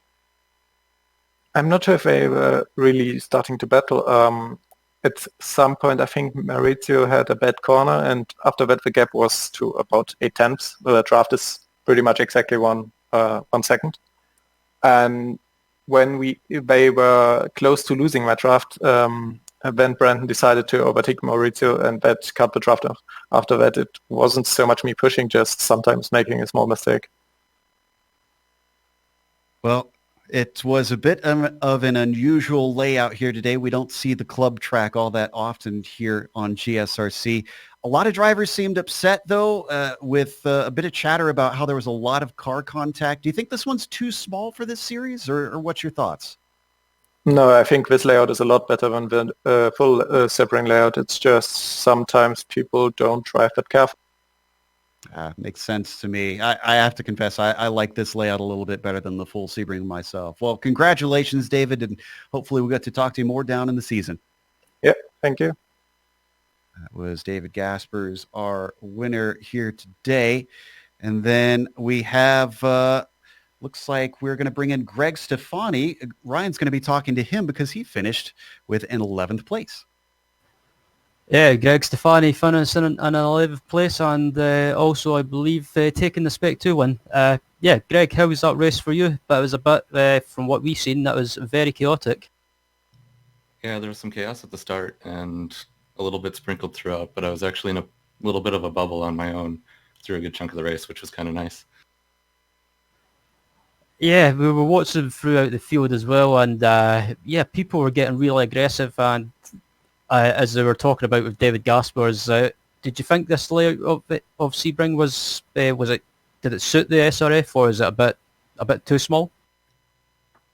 I'm not sure if they were really starting to battle. At some point, I think Maurizio had a bad corner, and after that, the gap was to about 8 tenths. The draft is pretty much exactly 1 second. And when they were close to losing that draft, then Brandon decided to overtake Maurizio, and that cut the draft off. After that, it wasn't so much me pushing, just sometimes making a small mistake. Well, it was a bit of an unusual layout here today. We don't see the club track all that often here on GSRC. A lot of drivers seemed upset, though, with a bit of chatter about how there was a lot of car contact. Do you think this one's too small for this series, or what's your thoughts? No, I think this layout is a lot better than the full Sebring layout. It's just sometimes people don't drive that careful. Makes sense to me. I have to confess, I like this layout a little bit better than the full Sebring myself. Well, congratulations, David, and hopefully we'll get to talk to you more down in the season. Yeah, thank you. That was David Gaspers, our winner here today. And then we have, looks like we're going to bring in Greg Stefani. Ryan's going to be talking to him because he finished with an 11th place. Yeah, Greg Stefani finished in an 11th place, and also, I believe, taking the Spec 2 win. Yeah, Greg, how was that race for you? That was a bit, from what we've seen, that was very chaotic. Yeah, there was some chaos at the start and a little bit sprinkled throughout, but I was actually in a little bit of a bubble on my own through a good chunk of the race, which was kind of nice. Yeah, we were watching throughout the field as well, and yeah, people were getting really aggressive, and as they were talking about with David Gaspers, did you think this layout of Sebring was it? Did it suit the SRF, or is it a bit too small?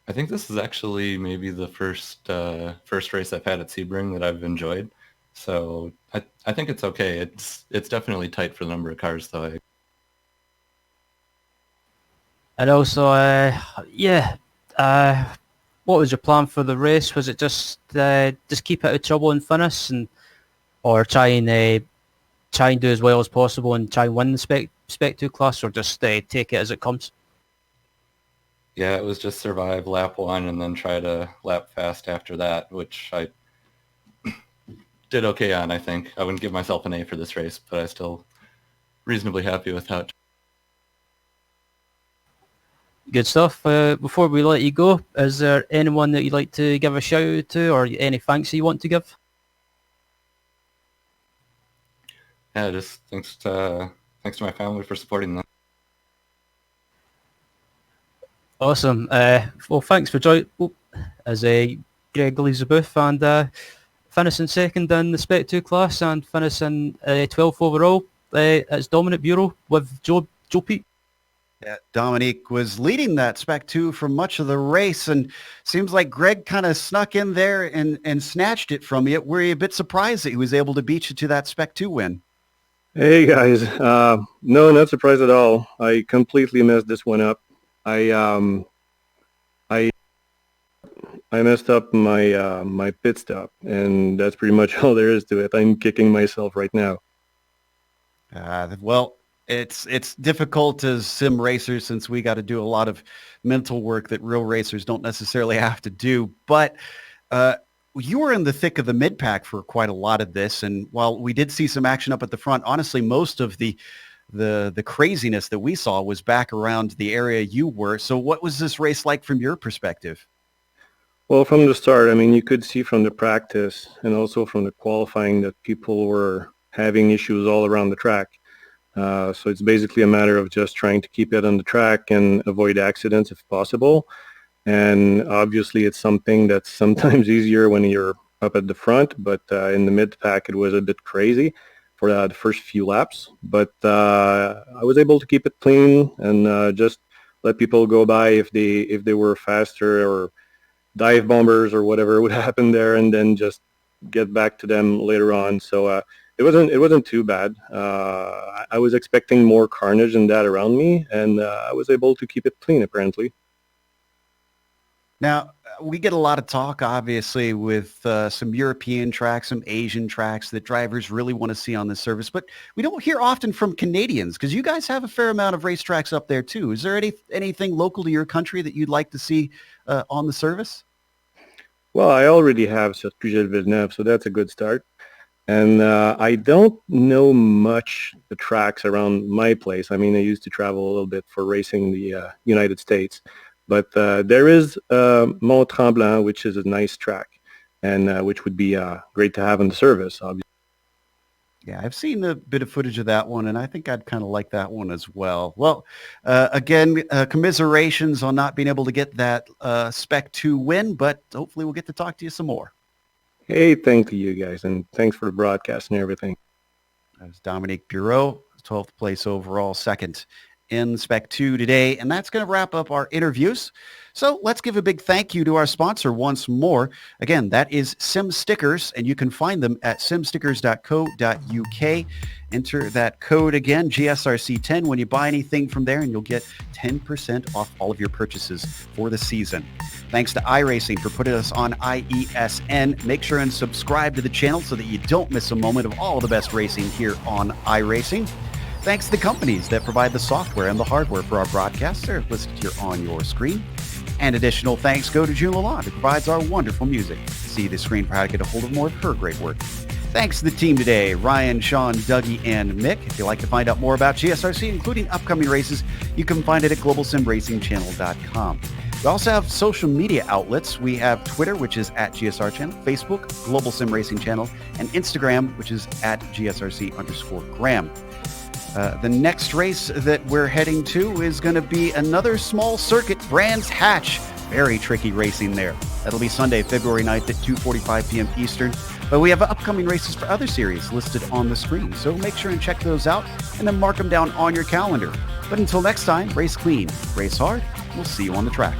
I think this is actually maybe the first race I've had at Sebring that I've enjoyed. So I think it's okay. It's definitely tight for the number of cars, though. And also, yeah, what was your plan for the race? Was it just keep out of trouble and finish, or try and try and do as well as possible and try and win the Spec 2 class, or just take it as it comes? Yeah, it was just survive lap 1 and then try to lap fast after that, which I did okay on, I think. I wouldn't give myself an A for this race, but I'm still reasonably happy with how. Good stuff. Before we let you go, is there anyone that you'd like to give a shout out to, or any thanks that you want to give? Yeah, just thanks to my family for supporting them. Awesome. Well, thanks for joining as Greg leaves the booth, and finishing second in the Spec 2 class and finishing 12th overall. It's Dominic Bureau with Joe Pete. Yeah, Dominique was leading that Spec 2 for much of the race, and seems like Greg kind of snuck in there and snatched it from you. Were you a bit surprised that he was able to beat you to that Spec 2 win? Hey guys, no, not surprised at all. I completely messed this one up. I messed up my pit stop, and that's pretty much all there is to it. I'm kicking myself right now. Well, it's difficult as sim racers, since we got to do a lot of mental work that real racers don't necessarily have to do. But you were in the thick of the mid-pack for quite a lot of this, and while we did see some action up at the front, honestly, most of the craziness that we saw was back around the area you were. So what was this race like from your perspective? Well, from the start, I mean, you could see from the practice and also from the qualifying that people were having issues all around the track. So it's basically a matter of just trying to keep it on the track and avoid accidents if possible. And obviously it's something that's sometimes easier when you're up at the front, but in the mid-pack it was a bit crazy for the first few laps. But I was able to keep it clean and just let people go by if they were faster, or dive bombers or whatever would happen there, and then just get back to them later on. So it wasn't too bad. I was expecting more carnage than that around me, and I was able to keep it clean apparently. Now, we get a lot of talk, obviously, with some European tracks, some Asian tracks that drivers really want to see on the service, but we don't hear often from Canadians, because you guys have a fair amount of racetracks up there too. Is there anything local to your country that you'd like to see on the service? Well, I already have Villeneuve, so that's a good start. And I don't know much the tracks around my place. I mean, I used to travel a little bit for racing in the United States. But there is Mont Tremblant, which is a nice track, and which would be great to have in the service, obviously. Yeah, I've seen a bit of footage of that one, and I think I'd kind of like that one as well. Well, again, commiserations on not being able to get that Spec 2 win, but hopefully we'll get to talk to you some more. Hey, thank you guys, and thanks for the broadcast and everything. That was Dominique Bureau, 12th place overall, second in Spec 2 today, and that's going to wrap up our interviews. So let's give a big thank you to our sponsor once more. Again, that is Sim Stickers, and you can find them at simstickers.co.uk. Enter that code again, GSRC10, when you buy anything from there, and you'll get 10% off all of your purchases for the season. Thanks to iRacing for putting us on IESN. Make sure and subscribe to the channel so that you don't miss a moment of all the best racing here on iRacing. Thanks to the companies that provide the software and the hardware for our broadcasts. They're listed here on your screen. And additional thanks go to June Lalonde, who provides our wonderful music. See the screen for how to get a hold of more of her great work. Thanks to the team today, Ryan, Sean, Dougie, and Mick. If you'd like to find out more about GSRC, including upcoming races, you can find it at globalsimracingchannel.com. We also have social media outlets. We have Twitter, which is at GSR Channel, Facebook, Global Sim Racing Channel, and Instagram, which is at GSRC_Graham. The next race that we're heading to is going to be another small circuit, Brands Hatch. Very tricky racing there. That'll be Sunday, February 9th at 2:45 p.m. Eastern. But we have upcoming races for other series listed on the screen, so make sure and check those out and then mark them down on your calendar. But until next time, race clean, race hard. We'll see you on the track.